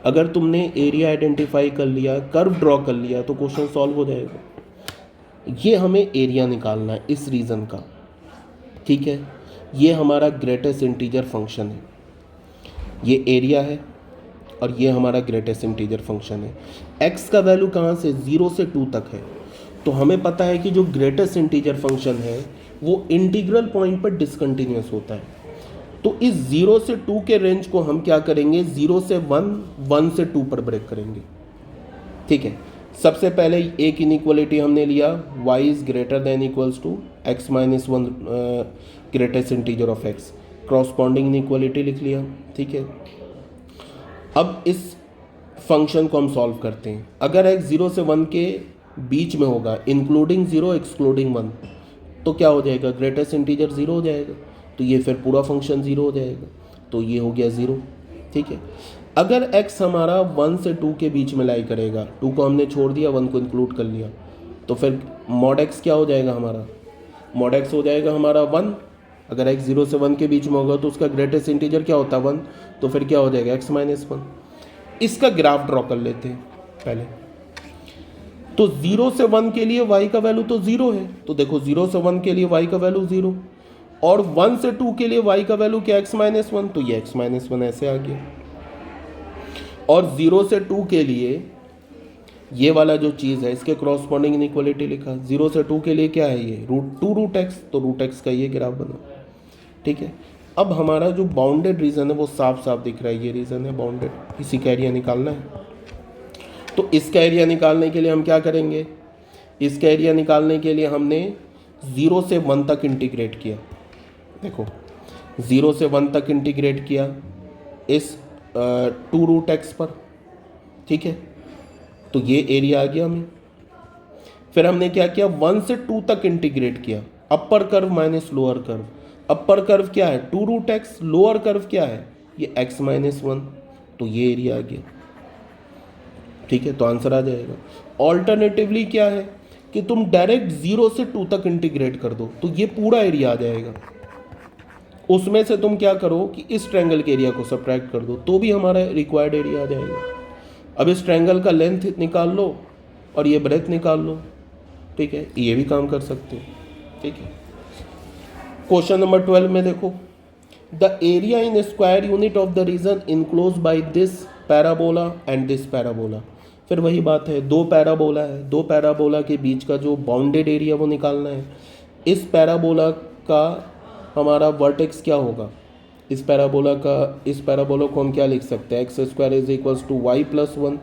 अगर तुमने एरिया आइडेंटिफाई कर लिया, कर्व ड्रॉ कर लिया तो क्वेश्चन सॉल्व हो जाएगा। ये हमें एरिया निकालना है इस रीज़न का। ठीक है, ये हमारा ग्रेटेस्ट इंटीजर फंक्शन है, ये एरिया है और ये हमारा ग्रेटेस्ट इंटीजर फंक्शन है। x का वैल्यू कहाँ से 0 से 2 तक है, तो हमें पता है कि जो ग्रेटेस्ट इंटीजर फंक्शन है वो इंटीग्रल पॉइंट पर डिसकंटिन्यूस होता है। तो इस 0 से 2 के रेंज को हम क्या करेंगे 0 से 1, 1 से 2 पर ब्रेक करेंगे। ठीक है, सबसे पहले एक इनइक्वालिटी हमने लिया y is greater than equals to x - 1 greatest integer of x। Corresponding inequality लिख लिया, ठीक है। अब इस फंक्शन को हम सॉल्व करते हैं। अगर x 0 से 1 के बीच में होगा, इंक्लूडिंग 0 एक्सक्लूडिंग 1, तो क्या हो जाएगा, ग्रेटेस्ट इंटीजर 0 हो जाएगा, तो ये फिर पूरा फंक्शन 0 हो जाएगा, तो ये हो गया 0, ठीक है। अगर x हमारा 1 से 2 के बीच में लाई करेगा, 2 को हमने छोड़ दिया, 1 को इंक्लूड कर लिया, तो फिर मॉड x क्या हो जाएगा हमारा, मॉड x हो जाएगा हमारा 1। अगर x 0 से 1 के बीच में होगा तो उसका ग्रेटेस्ट इंटीजर क्या होता है 1, तो फिर क्या हो जाएगा x माइनस 1। इसका ग्राफ ड्रॉ कर लेते हैं पहले। तो 0 से 1 के लिए y का वैल्यू तो 0 है, तो देखो 0 से 1 के लिए y का वैल्यू 0, और 1 से 2 के लिए y का वैल्यू क्या x माइनस 1, तो ये x माइनस 1 ऐसे आ गया। और 0 से 2 के लिए ये वाला जो चीज़ है, इसके क्रॉसपॉन्डिंग इनइक्वालिटी लिखा। 0 से 2 के लिए क्या है, ये √2√x, तो √x का ये ग्राफ बना, ठीक है। अब हमारा जो बाउंडेड रीजन है वो साफ साफ दिख रहा है, ये रीजन है बाउंडेड, इसी का एरिया निकालना है। तो इसका एरिया निकालने के लिए हम क्या करेंगे, इसका एरिया निकालने के लिए हमने 0 से 1 तक इंटीग्रेट किया। देखो 0 से 1 तक इंटीग्रेट किया इस 2√x पर, ठीक है, तो ये एरिया आ गया हमें। फिर हमने क्या किया, 1 से 2 तक इंटीग्रेट किया, अपर curve minus lower curve. Upper curve क्या है 2√x, लोअर कर्व क्या है ये x माइनस 1, तो ये एरिया आ गया, ठीक है, तो आंसर आ जाएगा। ऑल्टरनेटिवली क्या है कि तुम डायरेक्ट 0 से 2 तक इंटीग्रेट कर दो, तो ये पूरा एरिया आ जाएगा। उसमें से तुम क्या करो कि इस ट्रायंगल के एरिया को सब्ट्रैक्ट कर दो, तो भी हमारा रिक्वायर्ड एरिया आ जाएगा। अब इस ट्रायंगल का लेंथ निकाल लो और ये ब्रेथ निकाल लो, ठीक है, ये भी काम कर सकते हो, ठीक है। क्वेश्चन नंबर 12 में देखो, the area in square unit of the region enclose by this parabola and this parabola. फिर वही बात है, दो पैराबोला है, दो पैराबोला के बीच का जो बाउंडेड एरिया वो निकालना है। इस पैराबोला का हमारा वर्टेक्स क्या होगा, इस पैराबोला को हम क्या लिख सकते हैं, x square is equals to y plus 1,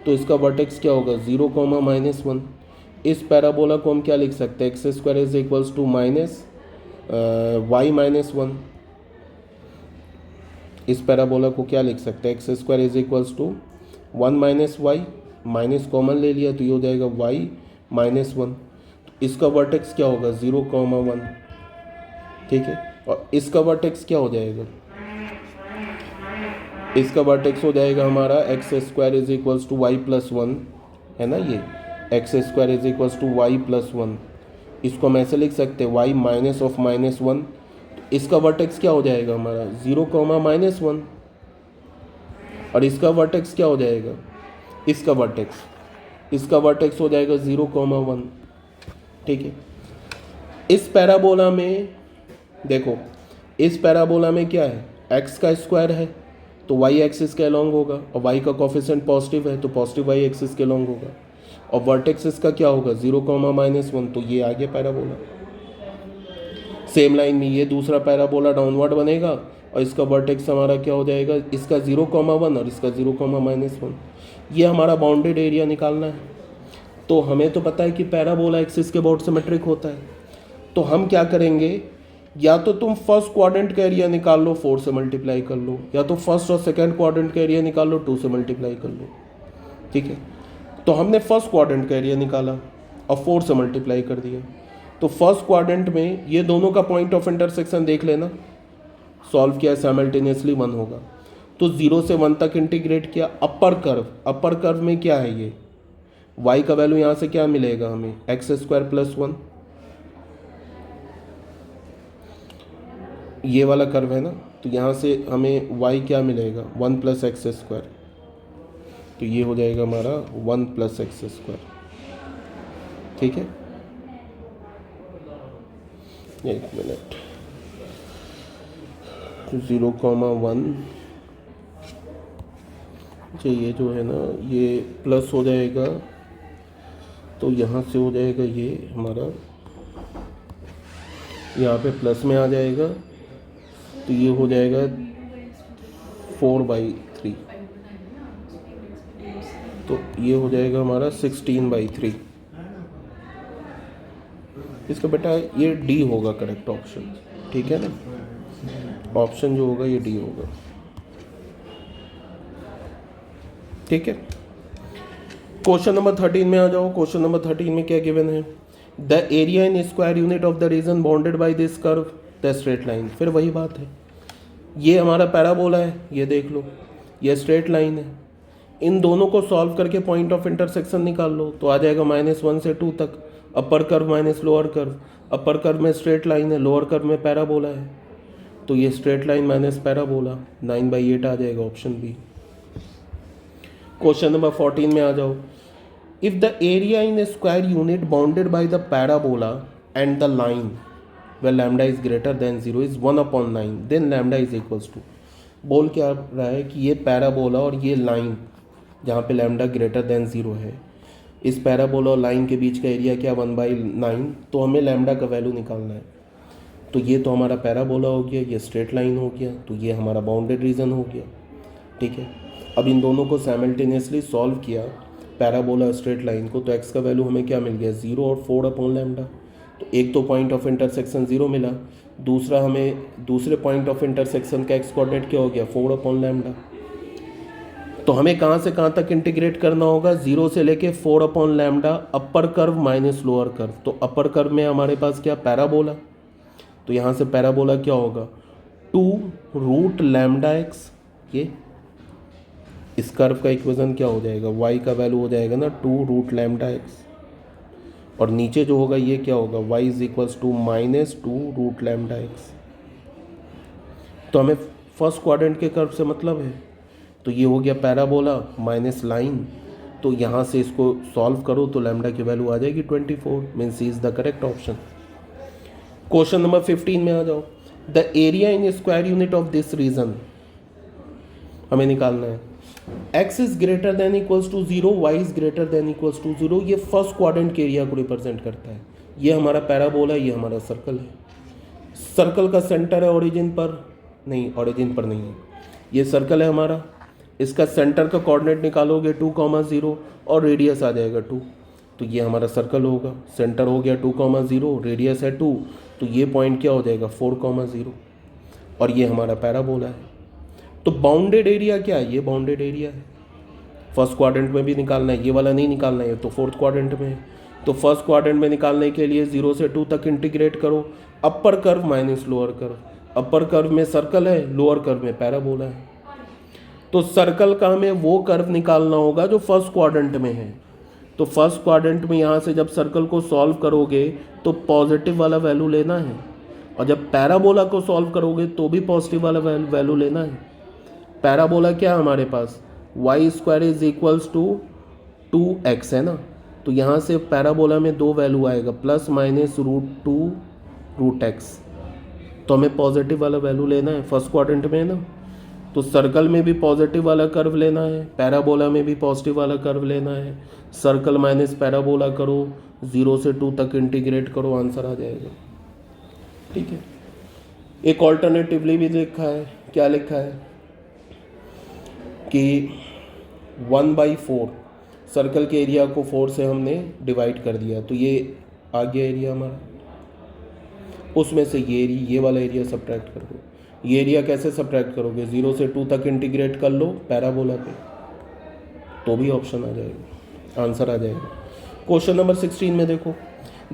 तो इसका वर्टेक्स क्या होगा 0, -1। इस पैराबोला को हम क्या लिख सकते हैं, x square is equals to y minus 1। इस पैराबोला को क्या लिख सकते हैं, x square is equals to 1 minus y, minus common ले लिया तो ये हो जाएगा y माइनस 1। तो इसका वर्टेक्स क्या होगा 0, 1, ठीक है। और इसका वर्टेक्स क्या हो जाएगा, इसका वर्टेक्स हो जाएगा हमारा x square is equals to y plus 1, है ना, ये x square is equals to y plus 1। इसको हम ऐसे लिख सकते हैं y माइनस ऑफ -1। तो इसका वर्टेक्स क्या हो जाएगा हमारा 0, -1। और इसका वर्टेक्स क्या हो जाएगा, इसका वर्टेक्स हो जाएगा 0, 1, ठीक है। इस पैराबोला में देखो, इस पैराबोला में क्या है, x का स्क्वायर है तो y एक्सिस के अलॉन्ग होगा, और y का कोफिशिएंट पॉजिटिव है तो पॉजिटिव y एक्सिस के अलॉन्ग होगा, और वर्टेक्स इसका क्या होगा 0, -1, तो ये आ गया पैराबोला। सेम लाइन में ये दूसरा पैराबोला डाउनवर्ड बनेगा और इसका वर्टेक्स हमारा क्या हो जाएगा, इसका 0, 1 और इसका 0, -1। ये हमारा बाउंडेड एरिया निकालना है। तो हमें तो पता है कि पैराबोला एक्सिस के अबाउट सिमेट्रिक होता है, तो हम क्या करेंगे, या तो तुम फर्स्ट क्वाड्रेंट का एरिया निकाल लो 4 से मल्टीप्लाई कर लो, या तो फर्स्ट और सेकंड क्वाड्रेंट का एरिया निकाल लो 2 से मल्टीप्लाई कर लो, ठीक है। तो हमने फर्स्ट क्वाड्रेंट का एरिया निकाला और 4 से मल्टीप्लाई कर दिया। तो फर्स्ट क्वाड्रेंट में ये दोनों का पॉइंट ऑफ इंटरसेक्शन देख लेना, सॉल्व किया साइमल्टेनियसली 1 होगा। तो 0 से 1 तक इंटीग्रेट किया। अपर कर्व में क्या है, ये y का वैल्यू यहाँ से क्या मिलेगा हमें, एक्स स्क्वायर प्लस 1, ये वाला कर्व है ना, तो यहाँ से हमें y क्या मिलेगा 1 + एक्स स्क्वायर, तो ये हो जाएगा हमारा 1 + एक्स स्क्वायर, ठीक है। एक मिनट, 0, 1, ये जो है ना ये प्लस हो जाएगा, तो यहाँ से हो जाएगा ये हमारा, यहाँ पे प्लस में आ जाएगा, तो ये हो जाएगा 4/3, तो ये हो जाएगा हमारा 16/3। इसका बेटा ये डी होगा करेक्ट ऑप्शन, ठीक है ना। ऑप्शन जो होगा ये डी होगा। ठीक है, क्वेश्चन नंबर 13 में आ जाओ। क्वेश्चन नंबर 13 में क्या गिवन है? The area in square unit of the region bounded by this curve the straight line. फिर वही बात है, ये हमारा पैराबोला है, ये देख लो, ये स्ट्रेट लाइन है। इन दोनों को सॉल्व करके पॉइंट ऑफ इंटरसेक्शन निकाल लो तो आ जाएगा -1 से 2 तक। अपर curve minus lower curve, upper curve में स्ट्रेट लाइन है, लोअर कर्व में पैराबोला है, तो ये स्ट्रेट लाइन माइनस पैराबोला 9/8 आ जाएगा, ऑप्शन बी। क्वेश्चन नंबर 14 में आ जाओ। If the area in A square unit bounded by the parabola and the line where lambda is greater than 0 is 1/9 then lambda is equals to। बोल क्या रहा है कि ये पैराबोला और ये लाइन जहाँ पे लैम्डा ग्रेटर देन 0 है, इस पैराबोला और लाइन के बीच का एरिया क्या 1/9, तो हमें लैम्डा का वैल्यू निकालना है। तो ये तो हमारा पैराबोला हो गया, ये स्ट्रेट लाइन हो गया, तो ये हमारा बाउंडेड रीजन हो गया। ठीक है, अब इन दोनों को साइमल्टेनियसली सॉल्व किया, पैराबोला स्ट्रेट लाइन को, तो एक्स का वैल्यू हमें क्या मिल गया 0 और 4/λ। तो एक तो पॉइंट ऑफ इंटरसेक्शन 0 मिला, दूसरा हमें दूसरे पॉइंट ऑफ इंटरसेक्शन का एक्स कोऑर्डिनेट क्या हो गया 4/λ। तो हमें कहाँ से कहाँ तक इंटीग्रेट करना होगा, 0 से लेके 4/λ upper curve minus lower curve. तो अपर कर्व में हमारे पास क्या पैराबोला, तो यहाँ से पैराबोला क्या होगा 2√λx। ये इस कर्व का इक्वेशन क्या हो जाएगा, y का वैल्यू हो जाएगा ना 2√λx, और नीचे जो होगा ये क्या होगा y is equals to -2√λx। तो हमें फर्स्ट क्वाड्रेंट के कर्व से मतलब है, तो ये हो गया पैराबोला माइनस लाइन। तो यहाँ से इसको सॉल्व करो तो लैम्डा की वैल्यू आ जाएगी 24, means C is the correct option. Question number 15 में आ जाओ। The area in square unit of this region हमें निकालना है, x is greater than equals to 0, y is greater than equals to 0। ये फर्स्ट क्वाड्रेंट के एरिया को represent करता है। ये हमारा पैराबोला, ये हमारा सर्कल है। सर्कल का सेंटर है ओरिजिन पर नहीं, ओरिजिन पर नहीं है, ये सर्कल है हमारा। इसका सेंटर का कोऑर्डिनेट निकालोगे 2,0 और रेडियस आ जाएगा 2, तो ये हमारा सर्कल होगा। सेंटर हो गया 2,0, रेडियस है 2, तो ये पॉइंट क्या हो जाएगा 4,0, और ये हमारा पैराबोला है। तो बाउंडेड एरिया क्या है, ये बाउंडेड एरिया है। फर्स्ट क्वाड्रेंट में भी निकालना है, ये वाला नहीं निकालना है, तो फोर्थ क्वाड्रेंट में है। तो फर्स्ट क्वाड्रेंट में निकालने के लिए 0 से 2 तक इंटीग्रेट करो, अपर curve minus lower curve. Upper curve में सर्कल है, लोअर कर्व में पैराबोला है। तो सर्कल का हमें वो कर्व निकालना होगा जो फर्स्ट क्वाड्रेंट में है। तो फर्स्ट क्वाड्रेंट में यहाँ से जब सर्कल को सॉल्व करोगे तो पॉजिटिव वाला वैल्यू लेना है, और जब पैराबोला को सॉल्व करोगे तो भी पॉजिटिव वाला वैल्यू लेना है। पैराबोला क्या है हमारे पास, y² is equals to 2x है ना, तो यहाँ से पैराबोला में 2 वैल्यू आएगा, प्लस माइनस √2√x। तो हमें पॉजिटिव वाला वैल्यू लेना है, फर्स्ट क्वाड्रेंट में है ना, तो सर्कल में भी पॉजिटिव वाला कर्व लेना है, पैराबोला में भी पॉजिटिव वाला कर्व लेना है। सर्कल माइनस पैराबोला करो, 0 से 2 तक इंटीग्रेट करो, आंसर आ जाएगा। ठीक है, एक ऑल्टरनेटिवली भी लिखा है, क्या लिखा है कि 1/4 सर्कल के एरिया को 4 से हमने डिवाइड कर दिया, तो ये आ गया एरिया हमारा। उसमें से ये वाला एरिया सब्ट्रैक्ट कर दो। ये एरिया कैसे सब्ट्रैक्ट करोगे, 0 से 2 तक इंटीग्रेट कर लो पैराबोला पे, तो भी ऑप्शन आ जाएगा, आंसर आ जाएगा। क्वेश्चन नंबर 16 में देखो,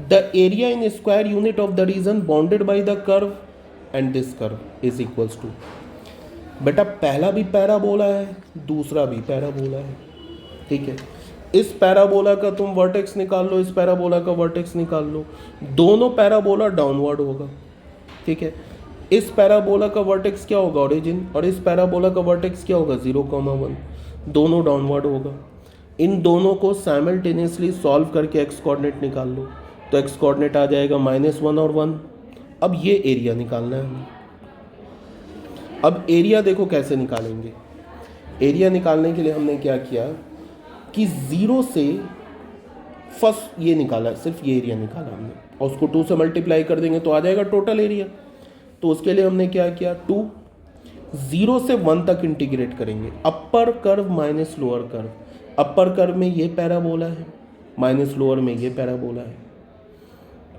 the area in square unit of the region bounded by the curve and this curve is equals to. बेटा पहला भी पैराबोला है, दूसरा भी पैराबोला है। ठीक है, इस पैराबोला का तुम वर्टेक्स निकाल लो, इस पैराबोला का वर्टेक्स निकाल लो, दोनों पैराबोला डाउनवर्ड होगा। ठीक है, इस पैराबोला का वर्टेक्स क्या होगा ओरिजिन, और इस पैराबोला का वर्टेक्स क्या होगा 0,1, दोनों डाउनवर्ड होगा। इन दोनों को साइमल्टेनियसली सॉल्व करके एक्स कोऑर्डिनेट निकाल लो, तो एक्स कोऑर्डिनेट आ जाएगा -1 और 1। अब ये एरिया निकालना है हमें। अब एरिया देखो कैसे निकालेंगे। एरिया निकालने के लिए हमने क्या किया कि 0 से फर्स्ट ये निकाला, सिर्फ ये एरिया निकाला हमने, और उसको 2 से मल्टीप्लाई कर देंगे तो आ जाएगा टोटल एरिया। तो उसके लिए हमने क्या किया, 0 से 1 तक इंटीग्रेट करेंगे, अपर curve minus lower curve. Upper curve में ये पैराबोला है, माइनस लोअर में ये पैराबोला है।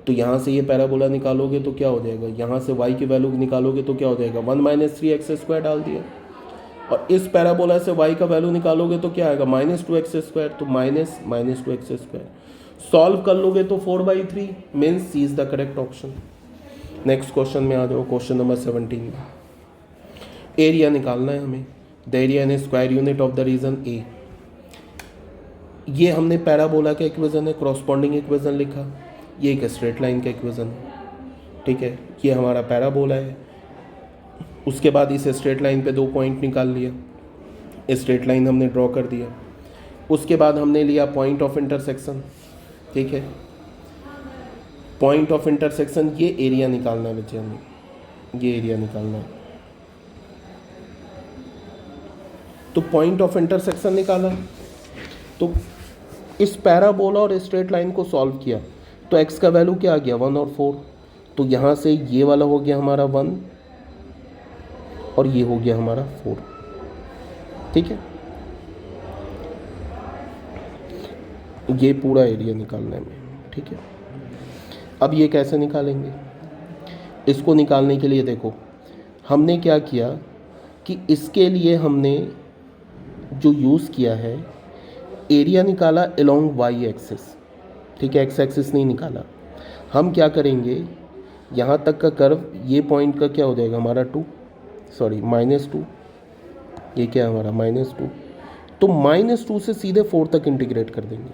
तो यहाँ से ये पैराबोला निकालोगे तो क्या हो जाएगा, यहाँ से y की वैल्यू निकालोगे तो क्या हो जाएगा, 1 माइनस 3x² डाल दिया, और इस पैराबोला से y का वैल्यू निकालोगे तो क्या आएगा, -2x², तो -2x²। सॉल्व कर लोगे तो 4/3 means C is the correct option. Next question में आ जाओ, क्वेश्चन नंबर 17 में एरिया निकालना है हमें। The area in square unit of the region A. ये हमने पैराबोला का इक्वेशन है, कॉरस्पॉन्डिंग इक्वेशन लिखा, ये एक स्ट्रेट लाइन का इक्वेशन है, ठीक है। ये हमारा पैराबोला है, उसके बाद इस स्ट्रेट लाइन पे 2 पॉइंट निकाल लिया, स्ट्रेट लाइन हमने ड्रॉ कर दिया, उसके बाद हमने लिया पॉइंट ऑफ इंटरसेक्शन, ठीक है। पॉइंट ऑफ इंटरसेक्शन, ये एरिया निकालना है बच्चे हमें, ये एरिया निकालना है। तो पॉइंट ऑफ इंटरसेक्शन निकाला, तो इस पैराबोला और स्ट्रेट लाइन को सॉल्व किया तो x का वैल्यू क्या आ गया, 1 और 4। तो यहाँ से ये वाला हो गया हमारा 1 और ये हो गया हमारा 4, ठीक है। ये पूरा एरिया निकालना है हमें, ठीक है। अब ये कैसे निकालेंगे, इसको निकालने के लिए देखो हमने क्या किया कि इसके लिए हमने जो यूज़ किया है, एरिया निकाला अलोंग वाई एक्सिस, ठीक है, एक्स एक्सिस नहीं निकाला। हम क्या करेंगे, यहाँ तक का कर्व, ये पॉइंट का क्या हो जाएगा हमारा -2, ये क्या है हमारा -2, तो -2 से सीधे 4 तक इंटीग्रेट कर देंगे।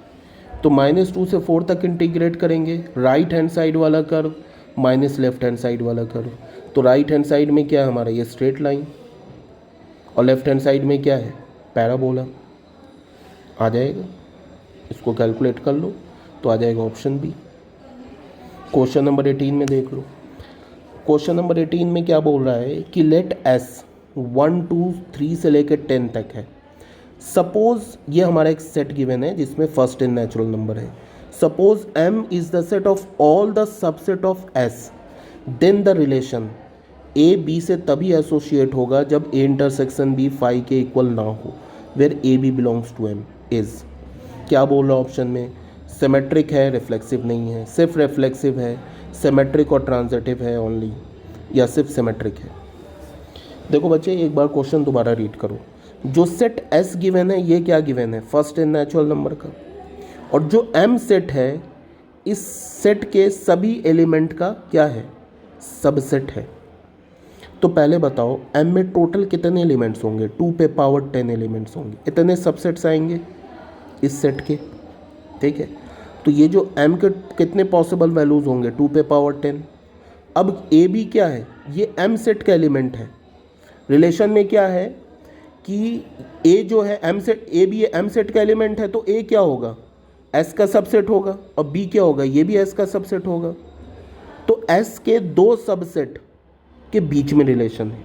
तो -2 से 4 तक इंटीग्रेट करेंगे, राइट हैंड साइड वाला curve minus left hand side वाला कर्व। तो राइट हैंड साइड में क्या है हमारा, ये स्ट्रेट लाइन, और लेफ्ट हैंड साइड में क्या है, पैराबोला आ जाएगा। इसको कैलकुलेट कर लो तो आ जाएगा ऑप्शन बी। क्वेश्चन नंबर 18 में देख लो, क्वेश्चन नंबर 18 में क्या बोल रहा है कि लेट s 1 2 3 से लेकर 10 तक है। सपोज ये हमारा एक सेट गिवन है जिसमें फर्स्ट इन नेचुरल नंबर है। Suppose m is the set of all the subset of s, then the relation a b से तभी एसोसिएट होगा जब a इंटरसेक्शन b फाई के इक्वल ना हो, where a b belongs to m is. क्या बोल रहा है ऑप्शन में, सिमेट्रिक है, रिफ्लेक्सिव नहीं है, सिर्फ रिफ्लेक्सिव है, सिमेट्रिक और ट्रांजिटिव है ओनली, या सिर्फ सिमेट्रिक है। देखो बच्चे एक बार क्वेश्चन दोबारा रीड करो। जो सेट S गिवन है ये क्या गिवन है, फर्स्ट इन नेचुरल नंबर का, और जो M सेट है इस सेट के सभी एलिमेंट का क्या है, सबसेट है। तो पहले बताओ M में टोटल कितने एलिमेंट्स होंगे, 2 पे पावर 10 एलिमेंट्स होंगे, इतने सबसेट्स आएंगे इस सेट के, ठीक है। तो ये जो M के कितने पॉसिबल वैल्यूज़ होंगे, 2 पे पावर 10। अब A B क्या है, ये M सेट का एलिमेंट है। रिलेशन में क्या है कि A जो है M सेट, A भी M सेट का एलिमेंट है, तो A क्या होगा, S का सबसेट होगा, और B क्या होगा, ये भी S का सबसेट होगा। तो S के 2 सबसेट के बीच में रिलेशन है।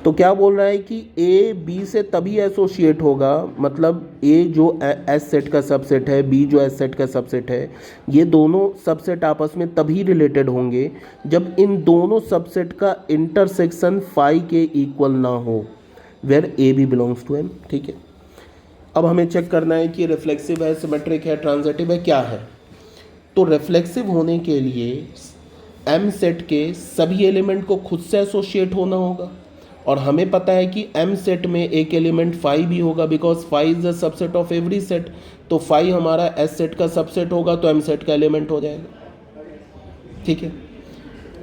तो क्या बोल रहा है कि A B से तभी एसोसिएट होगा, मतलब A जो S सेट का सबसेट है, B जो S सेट का सबसेट है, ये दोनों सबसेट आपस में तभी रिलेटेड होंगे जब इन दोनों सबसेट का इंटरसेक्शन फाई के इक्वल ना हो, where A B belongs to M, ठीक है। अब हमें चेक करना है कि रिफ्लेक्सिव है, सिमेट्रिक है, ट्रांजिटिव है, क्या है। तो रिफ्लेक्सिव होने के लिए M सेट के सभी एलिमेंट को खुद से एसोसिएट होना होगा, और हमें पता है कि M सेट में एक एलिमेंट फाई भी होगा, because phi is the subset of every set. तो फाई हमारा S सेट का सबसेट होगा, तो M सेट का एलिमेंट हो जाएगा, ठीक है।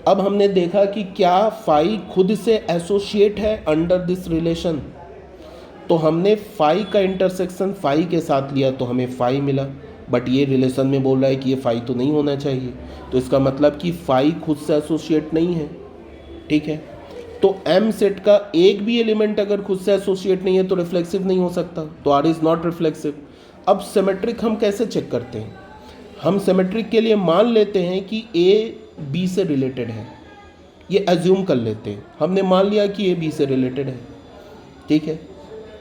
अब हमने देखा कि क्या फाई खुद से एसोसिएट है अंडर दिस रिलेशन, तो हमने फाई का इंटरसेक्शन फाई के साथ लिया तो हमें फाई मिला, बट ये रिलेशन में बोल रहा है कि ये फाई तो नहीं होना चाहिए, तो इसका मतलब कि फाई खुद से एसोसिएट नहीं है, ठीक है। तो M सेट का एक भी एलिमेंट अगर खुद से एसोसिएट नहीं है तो रिफ्लेक्सिव नहीं हो सकता, तो R इज़ नॉट रिफ्लेक्सिव। अब सिमेट्रिक हम कैसे चेक करते हैं, हम सिमेट्रिक के लिए मान लेते हैं कि A B से रिलेटेड है, ये एज्यूम कर लेते हैं। हमने मान लिया कि A B से रिलेटेड है, ठीक है,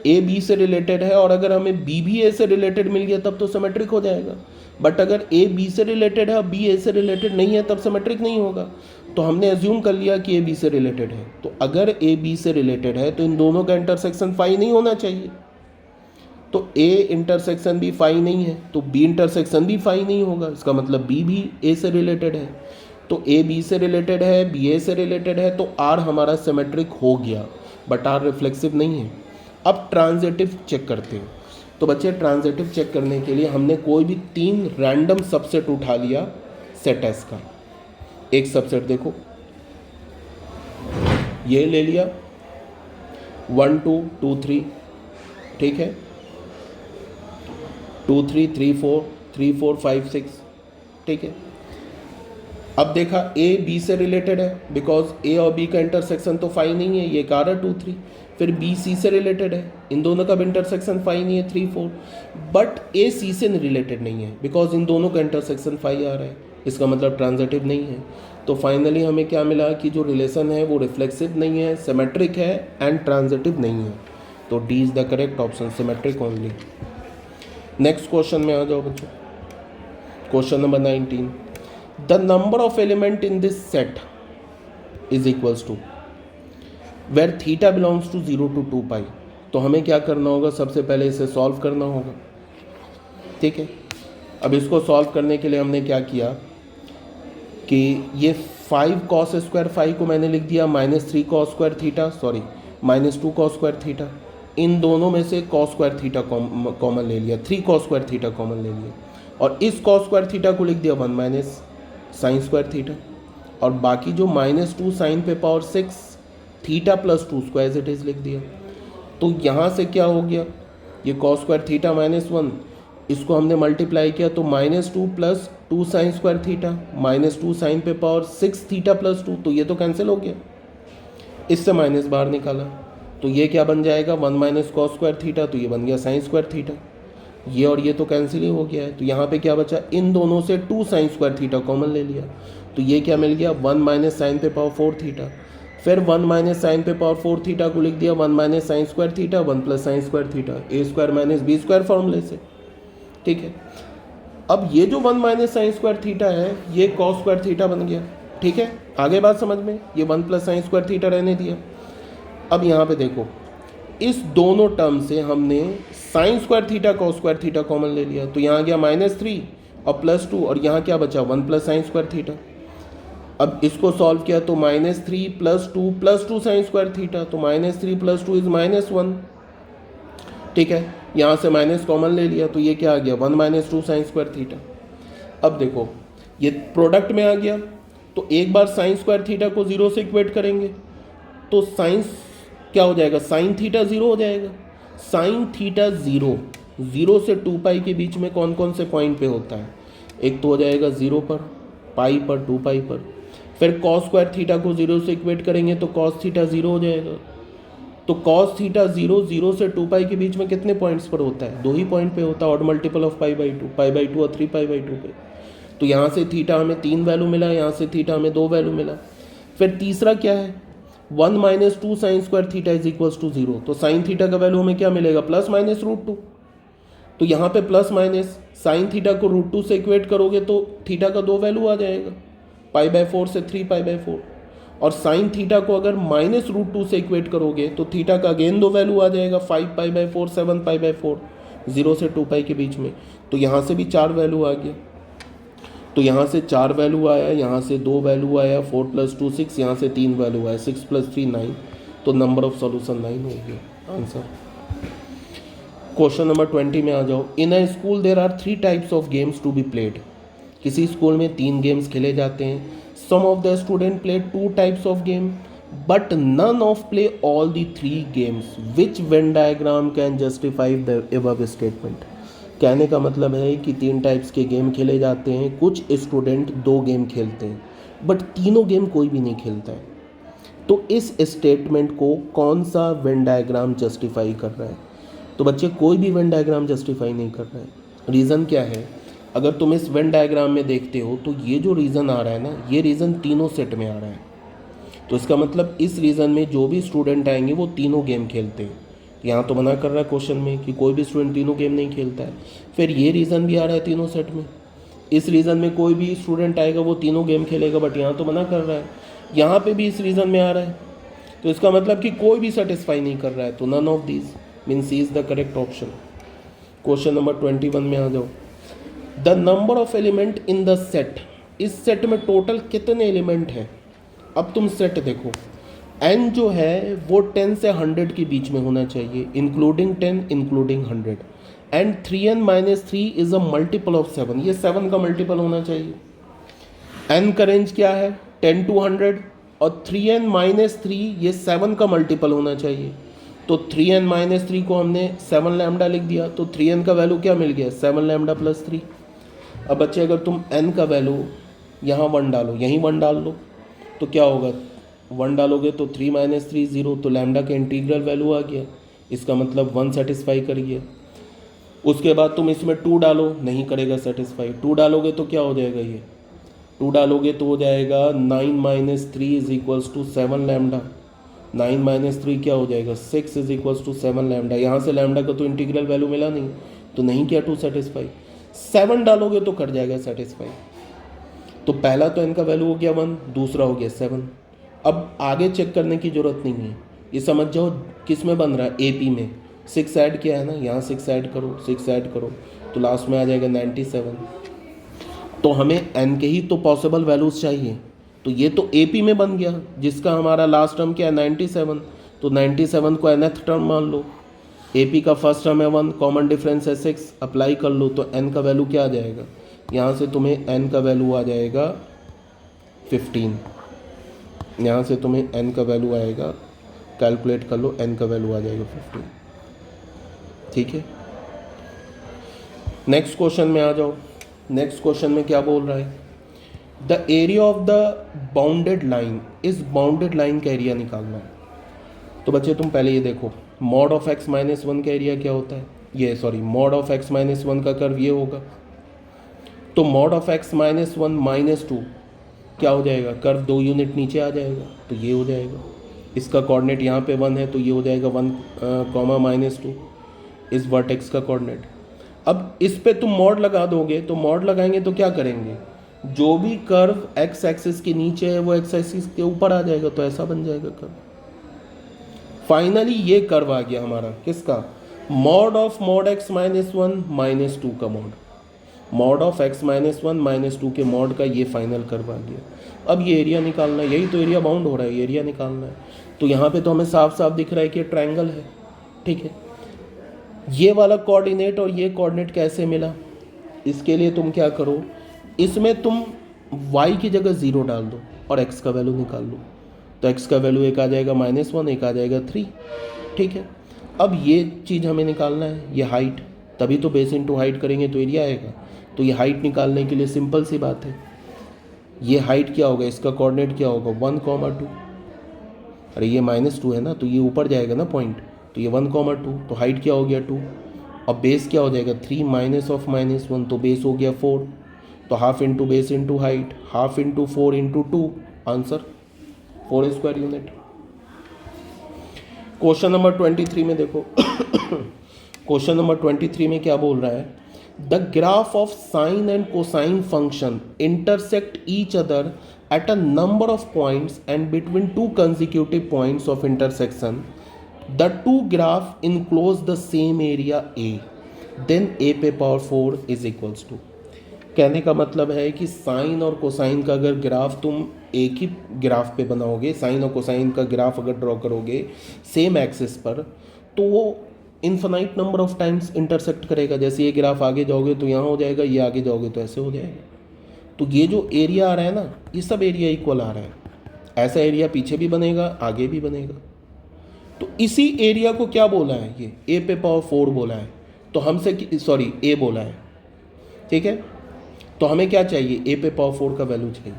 A B से रिलेटेड है, और अगर हमें B भी A से रिलेटेड मिल गया तब तो सिमेट्रिक हो जाएगा। बट अगर A B से रिलेटेड है, B A से रिलेटेड नहीं है, तब सिमेट्रिक नहीं होगा। तो हमने एज्यूम कर लिया कि A B से रिलेटेड है। तो अगर A B से रिलेटेड है तो इन दोनों का इंटरसेक्शन फाई नहीं होना चाहिए, तो ए इंटरसेक्शन बी फाई नहीं है, तो बी इंटरसेक्शन भी फाई नहीं होगा, इसका मतलब बी भी ए से रिलेटेड है। तो ए बी से रिलेटेड है, बी ए से रिलेटेड है, तो आर हमारा सिमेट्रिक हो गया, बट आर रिफ्लेक्सिव नहीं है। अब ट्रांजिटिव चेक करते हैं। तो बच्चे ट्रांजिटिव चेक करने के लिए हमने कोई भी 3 रैंडम सबसेट उठा लिया सेट एस का। एक सबसेट देखो, ये ले लिया 1 2 2 3, ठीक है, 2 3 3 4 3 4 5 6, ठीक है। अब देखा ए बी से रिलेटेड है, बिकॉज ए और बी का इंटरसेक्शन तो फाई नहीं है, ये कार है 2 3। फिर बी सी से रिलेटेड है, इन दोनों का भी इंटरसेक्शन फाई नहीं है 3 4। बट ए सी से रिलेटेड नहीं है, बिकॉज इन दोनों का इंटरसेक्शन फाई आ रहा है, इसका मतलब ट्रांजिटिव नहीं है। तो फाइनली हमें क्या मिला कि जो रिलेशन है वो रिफ्लेक्सिव नहीं है, सिमेट्रिक है एंड ट्रांजिटिव नहीं है। तो D is the correct option, symmetric only. Next question में आ जाओ बच्चों, question number 19। The number of element in this set is equals to where theta belongs to 0 to 2 pi. तो हमें क्या करना होगा, सबसे पहले इसे सॉल्व करना होगा, ठीक है। अब इसको सॉल्व करने के लिए हमने क्या किया कि ये 5 cos स्क्वायर फाई को मैंने लिख दिया -3 cos square theta, sorry -2 cos square theta. इन दोनों में से cos स्क्वायर थीटा कॉमन ले लिया, 3 cos स्क्वायर थीटा कॉमन ले लिया, और इस cos स्क्वायर थीटा को लिख दिया 1 माइनस साइन स्क्वायर थीटा, और बाकी जो -2 साइन पे power 6 theta plus 2 square as it is लिख दिया। तो यहाँ से क्या हो गया, ये cos स्क्वायर थीटा -1, इसको हमने मल्टीप्लाई किया तो -2 plus 2 sine square theta, -2 sine पे पावर 6 थीटा प्लस 2, तो ये तो कैंसिल हो गया, इससे माइनस बाहर निकाला, तो ये क्या बन जाएगा 1 माइनस cos स्क्वायर थीटा, तो ये बन गया साइन स्क्वायर थीटा। ये और ये तो कैंसिल ही हो गया है, तो यहाँ पे क्या बचा, इन दोनों से 2 साइन स्क्वायर थीटा कॉमन ले लिया, तो ये क्या मिल गया 1 माइनस साइन पे पावर 4 थीटा। फिर 1 माइनस साइन पे पावर 4 थीटा को लिख दिया 1 minus sine square theta 1 plus sine square theta, A square minus B square फॉर्मूले से, ठीक है। अब ये जो 1 माइनस साइन स्क्वायर थीटा है ये कॉस स्क्वायर थीटा बन गया, ठीक है। आगे बात समझ में, ये 1 प्लस साइन स्क्वायर थीटा रहने दिया। अब यहाँ पे देखो, इस दोनों टर्म से हमने sign square theta cos square theta common ले लिया, तो यहाँ गया -3 और +2, और यहाँ क्या बचा 1 प्लस साइन स्क्वायर थीटा। अब इसको सॉल्व किया तो -3 + 2 साइन स्क्वायर थीटा, तो -3 + 2 इज -1, ठीक है। यहाँ से माइनस कॉमन ले लिया, तो ये क्या आ गया 1 - 2 साइन स्क्वायर थीटा। अब देखो ये प्रोडक्ट में आ गया, तो एक बार साइन स्क्वायर थीटा को 0 से इक्वेट करेंगे तो साइन क्या हो जाएगा, साइन थीटा 0 हो जाएगा। साइन थीटा 0 से 2 पाई के बीच में कौन कौन से पॉइंट पे होता है, एक तो हो जाएगा 0 पर, पाई पर, 2 पाई पर। फिर कॉस स्क्वायर थीटा को 0 से इक्वेट करेंगे तो कॉस थीटा 0 हो जाएगा। तो कॉस थीटा 0 से 2 पाई के बीच में कितने पॉइंट्स पर होता है, 2 ही पॉइंट पे होता है, ऑड मल्टीपल ऑफ पाई2 और 3 पाई2 पे। तो यहाँ से थीटा हमें 3 वैल्यू मिला, यहाँ से थीटा हमें 2 वैल्यू मिला। फिर तीसरा क्या है, 1 - 2 sine square theta is equals to 0, तो साइन थीटा का वैल्यू हमें क्या मिलेगा ±√2। तो यहाँ पे प्लस माइनस साइन थीटा को √2 से इक्वेट करोगे तो थीटा का 2 वैल्यू आ जाएगा, π/4 से 3π/4। और साइन थीटा को अगर -√2 से इक्वेट करोगे तो थीटा का अगेन 2 वैल्यू आ जाएगा, 5π/4 7π/4, 0 से 2 पाई के बीच में। तो यहाँ से भी 4 वैल्यू आ गया, तो यहाँ से 4 वैल्यू आया, यहाँ से 2 वैल्यू आया, 4 + 2 6, यहाँ से 3 वैल्यू आया, 6 + 3 9, तो नंबर ऑफ सॉल्यूशन 9 हो गया आंसर। क्वेश्चन नंबर 20 में आ जाओ। In a school there are 3 types of games to be played. किसी स्कूल में 3 गेम्स खेले जाते हैं। Some of the student play 2 types of game but none of play all the 3 games. Which Venn diagram can justify the above statement. कहने का मतलब है कि 3 टाइप्स के गेम खेले जाते हैं, कुछ स्टूडेंट 2 गेम खेलते हैं बट तीनों गेम कोई भी नहीं खेलता है। तो इस स्टेटमेंट को कौन सा वेन डायग्राम जस्टिफाई कर रहा है। तो बच्चे कोई भी वेन डायग्राम जस्टिफाई नहीं कर रहा है। रीज़न क्या है, अगर तुम इस वेन डायग्राम में देखते हो तो ये जो रीज़न आ रहा है ना, ये रीज़न तीनों सेट में आ रहा है। तो इसका मतलब इस रीज़न में जो भी स्टूडेंट आएंगे वो तीनों गेम खेलते हैं। यहाँ तो मना कर रहा है क्वेश्चन में कि कोई भी स्टूडेंट तीनों गेम नहीं खेलता है। फिर ये रीज़न भी आ रहा है तीनों सेट में, इस रीज़न में कोई भी स्टूडेंट आएगा वो तीनों गेम खेलेगा, बट यहाँ तो मना कर रहा है। यहाँ पे भी इस रीज़न में आ रहा है, तो इसका मतलब कि कोई भी सेटिस्फाई नहीं कर रहा है। तो none of these means C is the correct option. Question number 21 में आ जाओ। The number of element in the set, इस सेट में टोटल कितने एलिमेंट हैं। अब तुम सेट देखो, n जो है वो 10 से 100 के बीच में होना चाहिए, including 10 including 100, and 3n minus 3 is a multiple of 7, ये 7 का मल्टीपल होना चाहिए। n का रेंज क्या है 10 to 100, और 3n माइनस 3 ये 7 का मल्टीपल होना चाहिए। तो 3n माइनस 3 को हमने 7 लैम्डा लिख दिया, तो 3n का वैल्यू क्या मिल गया 7 लैम्डा प्लस 3। अब बच्चे अगर तुम n का वैल्यू यहाँ 1 डालो, यहीं 1 डाल लो, तो क्या होगा 1 डालोगे तो 3 माइनस 3 0, तो लैम्डा का इंटीग्रल वैल्यू आ गया, इसका मतलब 1 सेटिस्फाई कर गया। उसके बाद तुम इसमें 2 डालो, नहीं करेगा सेटिस्फाई, 2 डालोगे तो क्या हो जाएगा, ये 2 डालोगे तो हो जाएगा 9 minus 3 is equals to 7 lambda, 9 minus 3 क्या हो जाएगा 6 इज इक्वल्स टू 7 लैम्डा। यहाँ से लैम्डा का तो इंटीग्रल वैल्यू मिला नहीं, तो नहीं किया 2 सेटिस्फाई, 7 डालोगे तो कर जाएगा सेटिस्फाई। तो पहला तो n का वैल्यू हो गया 1, दूसरा हो गया 7। अब आगे चेक करने की ज़रूरत नहीं है, ये समझ जाओ किस में बन रहा है AP में। 6 ऐड किया है ना, यहाँ 6 ऐड करो, 6 ऐड करो, तो लास्ट में आ जाएगा 97। तो हमें n के ही तो पॉसिबल वैल्यूज़ चाहिए, तो ये तो AP में बन गया, जिसका हमारा लास्ट टर्म क्या है 97, तो 97 को nth टर्म मान लो। AP का फर्स्ट टर्म है 1, कॉमन डिफरेंस है 6, अप्लाई कर लो, तो n का वैल्यू क्या आ जाएगा, यहाँ से तुम्हें n का वैल्यू आ जाएगा 15, यहाँ से तुम्हें n का वैल्यू आएगा, कैलकुलेट कर लो, n का वैल्यू आ जाएगा 15। ठीक है, नेक्स्ट क्वेश्चन में आ जाओ। नेक्स्ट क्वेश्चन में क्या बोल रहा है, the area of the bounded line, इस बाउंडेड लाइन का एरिया निकालना है। तो बच्चे तुम पहले ये देखो, मॉड ऑफ x माइनस 1 का एरिया क्या होता है, ये sorry mod of x minus 1 का कर्व ये होगा, तो mod of x minus 1 minus 2 क्या हो जाएगा, कर्व 2 यूनिट नीचे आ जाएगा, तो ये हो जाएगा। इसका कोऑर्डिनेट यहाँ पे 1 है, तो ये हो जाएगा 1 कॉमा माइनस 2, इस वर्टेक्स का कोऑर्डिनेट। अब इस पे तुम मॉड लगा दोगे, तो मॉड लगाएंगे तो क्या करेंगे, जो भी कर्व x एक्सिस के नीचे है वो x एक्सिस के ऊपर आ जाएगा, तो ऐसा बन जाएगा कर्व। फाइनली ये कर्व आ गया हमारा किसका, mod of mod x minus 1 minus 2 का mod, mod of x minus 1 minus 2 के मॉड का ये फाइनल कर्व आ गया। अब ये एरिया निकालना है, यही तो एरिया बाउंड हो रहा है, एरिया निकालना है। तो यहाँ पे तो हमें साफ साफ दिख रहा है कि ट्रायंगल है, ठीक है। ये वाला कोऑर्डिनेट और ये कोऑर्डिनेट कैसे मिला, इसके लिए तुम क्या करो, इसमें तुम y की जगह 0 डाल दो और x का वैल्यू निकाल लो, तो x का वैल्यू एक आ जाएगा -1, एक आ जाएगा 3, ठीक है। अब ये चीज़ हमें निकालना है, ये हाइट, तभी तो बेस इंटू हाइट करेंगे तो एरिया आएगा। तो ये हाइट निकालने के लिए सिंपल सी बात है, ये हाइट क्या होगा, इसका कोऑर्डिनेट क्या होगा 1,2, अरे ये -2 है ना, तो ये ऊपर जाएगा ना पॉइंट, तो ये 1,2, तो हाइट क्या हो गया 2, अब बेस क्या हो जाएगा 3 माइनस ऑफ -1, तो बेस हो गया 4, तो half into base into height, half into 4 into 2, answer 4 square unit. Question number 23 में देखो क्वेश्चन नंबर 23 में क्या बोल रहा है, the graph of sine and cosine function intersect each other at a number of points and between two consecutive points of intersection the two graph enclose the same area A, then A पे power 4 is equals to। कहने का मतलब है कि sign और cosine का अगर graph तुम एक ही ग्राफ पे बनाओगे, साइन और कोसाइन का ग्राफ अगर ड्रॉ करोगे सेम एक्सिस पर, तो वो infinite number of times intersect करेगा। जैसे ये ग्राफ आगे जाओगे तो यहाँ हो जाएगा, ये आगे जाओगे तो ऐसे हो जाएगा। तो ये जो एरिया आ रहा है ना, ये सब एरिया इक्वल आ रहा है, ऐसा एरिया पीछे भी बनेगा, आगे भी बनेगा। तो इसी एरिया को क्या बोला है, ये ए पे पावर 4 बोला है, तो हमसे सॉरी ए बोला है, ठीक है। तो हमें क्या चाहिए, ए पे पावर 4 का वैल्यू चाहिए।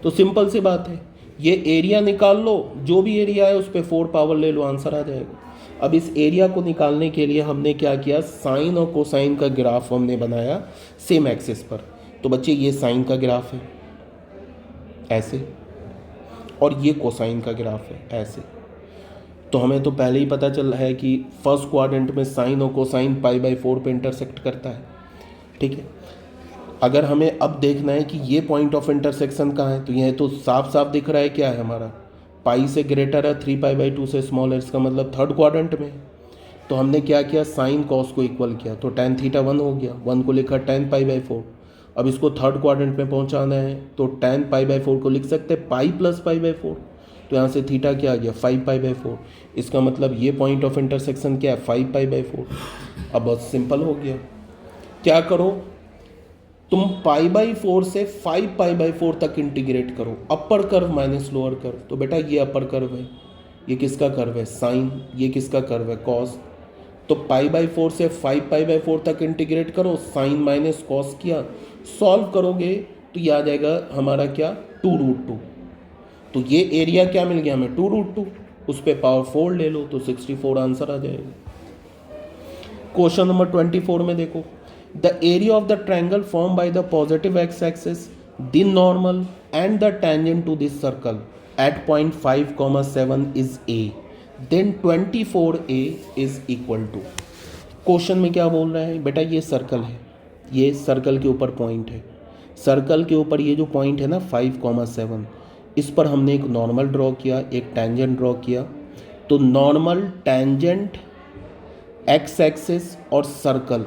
तो सिंपल सी बात है, ये एरिया निकाल लो, जो भी एरिया है उस पर 4 पावर ले लो, आंसर आ जाएगा। अब इस एरिया को निकालने के लिए हमने क्या किया, साइन और कोसाइन का ग्राफ हमने बनाया सेम एक्सिस पर। तो बच्चे ये साइन का ग्राफ है ऐसे, और ये कोसाइन का ग्राफ है ऐसे। तो हमें तो पहले ही पता चल रहा है कि फर्स्ट क्वाड्रेंट में साइन और कोसाइन π/4 पे इंटरसेक्ट करता है, ठीक है। अगर हमें अब देखना है कि ये पॉइंट ऑफ इंटरसेक्शन कहाँ है, तो यह तो साफ साफ दिख रहा है क्या है हमारा, पाई से ग्रेटर है 3π/2 से स्मॉलर, इसका मतलब थर्ड क्वाड्रेंट में। तो हमने क्या किया, साइन कॉस को इक्वल किया, तो tan थीटा 1 हो गया, 1 को लिखा tan π/4। अब इसको थर्ड क्वाड्रेंट में पहुंचाना है तो tan π/4 को लिख सकते हैं पाई प्लस π/4, तो यहाँ से थीटा क्या आ गया 5π/4। इसका मतलब ये पॉइंट ऑफ इंटरसेक्शन क्या है 5π/4। अब बहुत सिंपल हो गया, क्या करो तुम π/4 से 5π/4 तक इंटीग्रेट करो, अपर कर्व माइनस लोअर कर्व। तो बेटा ये अपर कर्व है, ये किसका कर्व है साइन, ये किसका कर्व है कॉस। तो π/4 से 5π/4 तक इंटीग्रेट करो, साइन माइनस कॉस किया, सॉल्व करोगे तो ये आ जाएगा हमारा क्या 2√2। तो ये एरिया क्या मिल गया हमें 2√2, उस पर पावर 4 ले लो तो 64 आंसर आ जाएगा। क्वेश्चन नंबर 24 में देखो, the area of the triangle form by the positive x axis, the normal and the tangent to this circle at point 5,7 is A, then 24a is equal to. Question में क्या बोल रहा है बेटा, ये circle है, ये सर्कल के ऊपर पॉइंट है, सर्कल के ऊपर ये जो पॉइंट है ना 5,7, इस पर हमने एक नॉर्मल ड्रॉ किया, एक टेंजेंट ड्रॉ किया। तो नॉर्मल, टेंजेंट, एक्स एक्सिस और सर्कल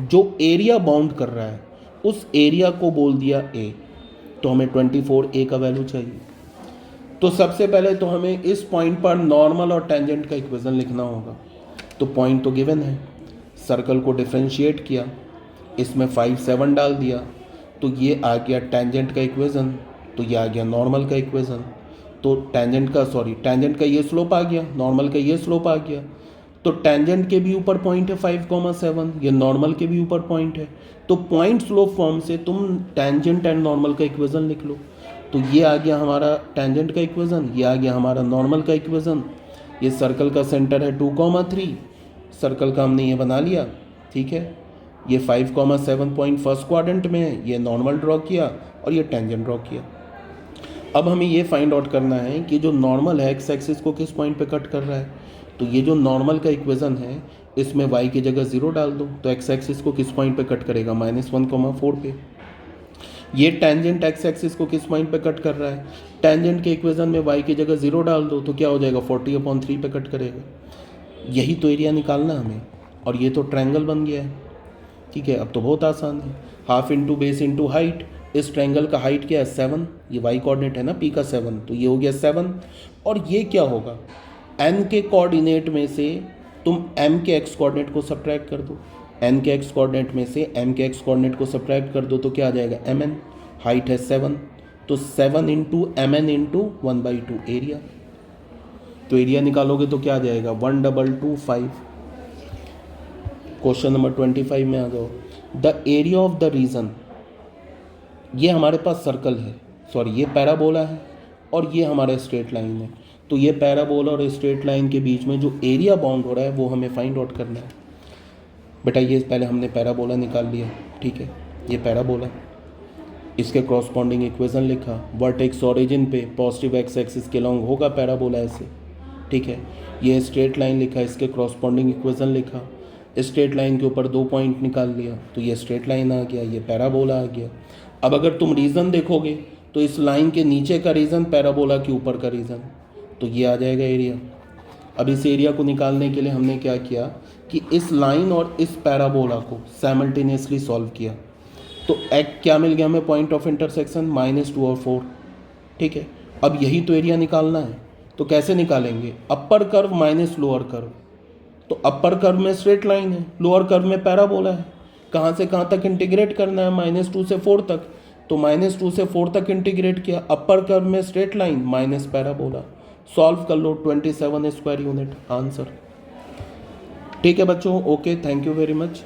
जो एरिया बाउंड कर रहा है उस एरिया को बोल दिया ए। तो हमें 24a का वैल्यू चाहिए। तो सबसे पहले तो हमें इस पॉइंट पर नॉर्मल और टेंजेंट का इक्वेशन लिखना होगा। तो पॉइंट तो गिवन है, सर्कल को डिफरेंशिएट किया, इसमें 5, 7 डाल दिया, तो ये आ गया टेंजेंट का इक्वेशन, तो ये आ गया नॉर्मल का इक्वेशन। तो टेंजेंट का ये स्लोप आ गया, नॉर्मल का ये स्लोप आ गया। तो टेंजेंट के भी ऊपर पॉइंट है 5,7, ये नॉर्मल के भी ऊपर पॉइंट है। तो पॉइंट स्लोप फॉर्म से तुम टेंजेंट एंड नॉर्मल का इक्वेशन लिख लो। तो ये आ गया हमारा टेंजेंट का इक्वेशन, ये आ गया हमारा नॉर्मल का इक्वेशन। ये सर्कल का सेंटर है 2,3, सर्कल का हमने ये बना लिया, ठीक है। ये 5,7 पॉइंट फर्स्ट क्वाड्रेंट में है, ये नॉर्मल ड्रॉ किया और ये टेंजेंट ड्रॉ किया। अब हमें ये फाइंड आउट करना है कि जो नॉर्मल है एक्स एक्सिस को किस पॉइंट पे कट कर रहा है। तो ये जो नॉर्मल का इक्वेशन है इसमें y की जगह 0 डाल दो, तो एक्स एक्सिस को किस पॉइंट पे कट करेगा -1,4 पे। ये टेंजेंट एक्स एक्सिस को किस पॉइंट पे कट कर रहा है, टेंजेंट के इक्वेशन में y की जगह 0 डाल दो, तो क्या हो जाएगा 40/3 पे कट करेगा। यही तो एरिया निकालना हमें, और ये तो ट्रायंगल बन गया है, ठीक है। अब तो बहुत आसान है, half into base into height. इस ट्रायंगल का हाइट क्या है 7, ये y कोऑर्डिनेट है ना p का 7, तो ये हो गया 7। और ये क्या होगा, n के कोऑर्डिनेट में से तुम m के x कोऑर्डिनेट को सब्ट्रैक्ट कर दो, n के x कोऑर्डिनेट में से m के x कोऑर्डिनेट को सब्ट्रैक्ट कर दो, तो क्या आ जाएगा mn, हाइट है 7, तो 7 इंटू mn इंटू 1/2 एरिया। तो एरिया निकालोगे तो क्या आ जाएगा 1225। क्वेश्चन नंबर 25 में आ जाओ, the area of the region, ये हमारे पास सर्कल है, सॉरी ये पैराबोला है और ये हमारा स्ट्रेट लाइन है। तो ये पैराबोला और स्ट्रेट लाइन के बीच में जो एरिया बाउंड हो रहा है वो हमें फाइंड आउट करना है। बेटा ये पहले हमने पैराबोला निकाल लिया, ठीक है, ये पैराबोला, इसके कॉरस्पॉन्डिंग इक्वेशन लिखा, वर्टेक्स ओरिजिन पे पॉजिटिव एक्स एक्सिस के लॉन्ग होगा पैराबोला ऐसे, ठीक है। ये स्ट्रेट लाइन लिखा, इसके कॉरस्पॉन्डिंग इक्वेशन लिखा, स्ट्रेट लाइन के ऊपर 2 पॉइंट निकाल लिया, तो ये स्ट्रेट लाइन आ गया, ये पैराबोला आ गया। अब अगर तुम रीजन देखोगे तो इस लाइन के नीचे का रीजन पैराबोला के ऊपर का रीजन, तो ये आ जाएगा एरिया। अब इस एरिया को निकालने के लिए हमने क्या किया कि इस लाइन और इस पैराबोला को साइमल्टेनियसली सॉल्व किया। तो एक क्या मिल गया हमें पॉइंट ऑफ इंटरसेक्शन -2 और 4, ठीक है। अब यही तो एरिया निकालना है, तो कैसे निकालेंगे, अपर कर्व माइनस लोअर कर्व। तो अपर कर्व में स्ट्रेट लाइन है, लोअर कर्व में पैराबोला है, कहाँ से कहाँ तक इंटीग्रेट करना है -2 से 4 तक, तो -2 से 4 तक इंटीग्रेट किया, अपर कर्व में straight line minus parabola, solve कर लो 27 स्क्वायर यूनिट आंसर। ठीक है बच्चों, okay, thank you very much.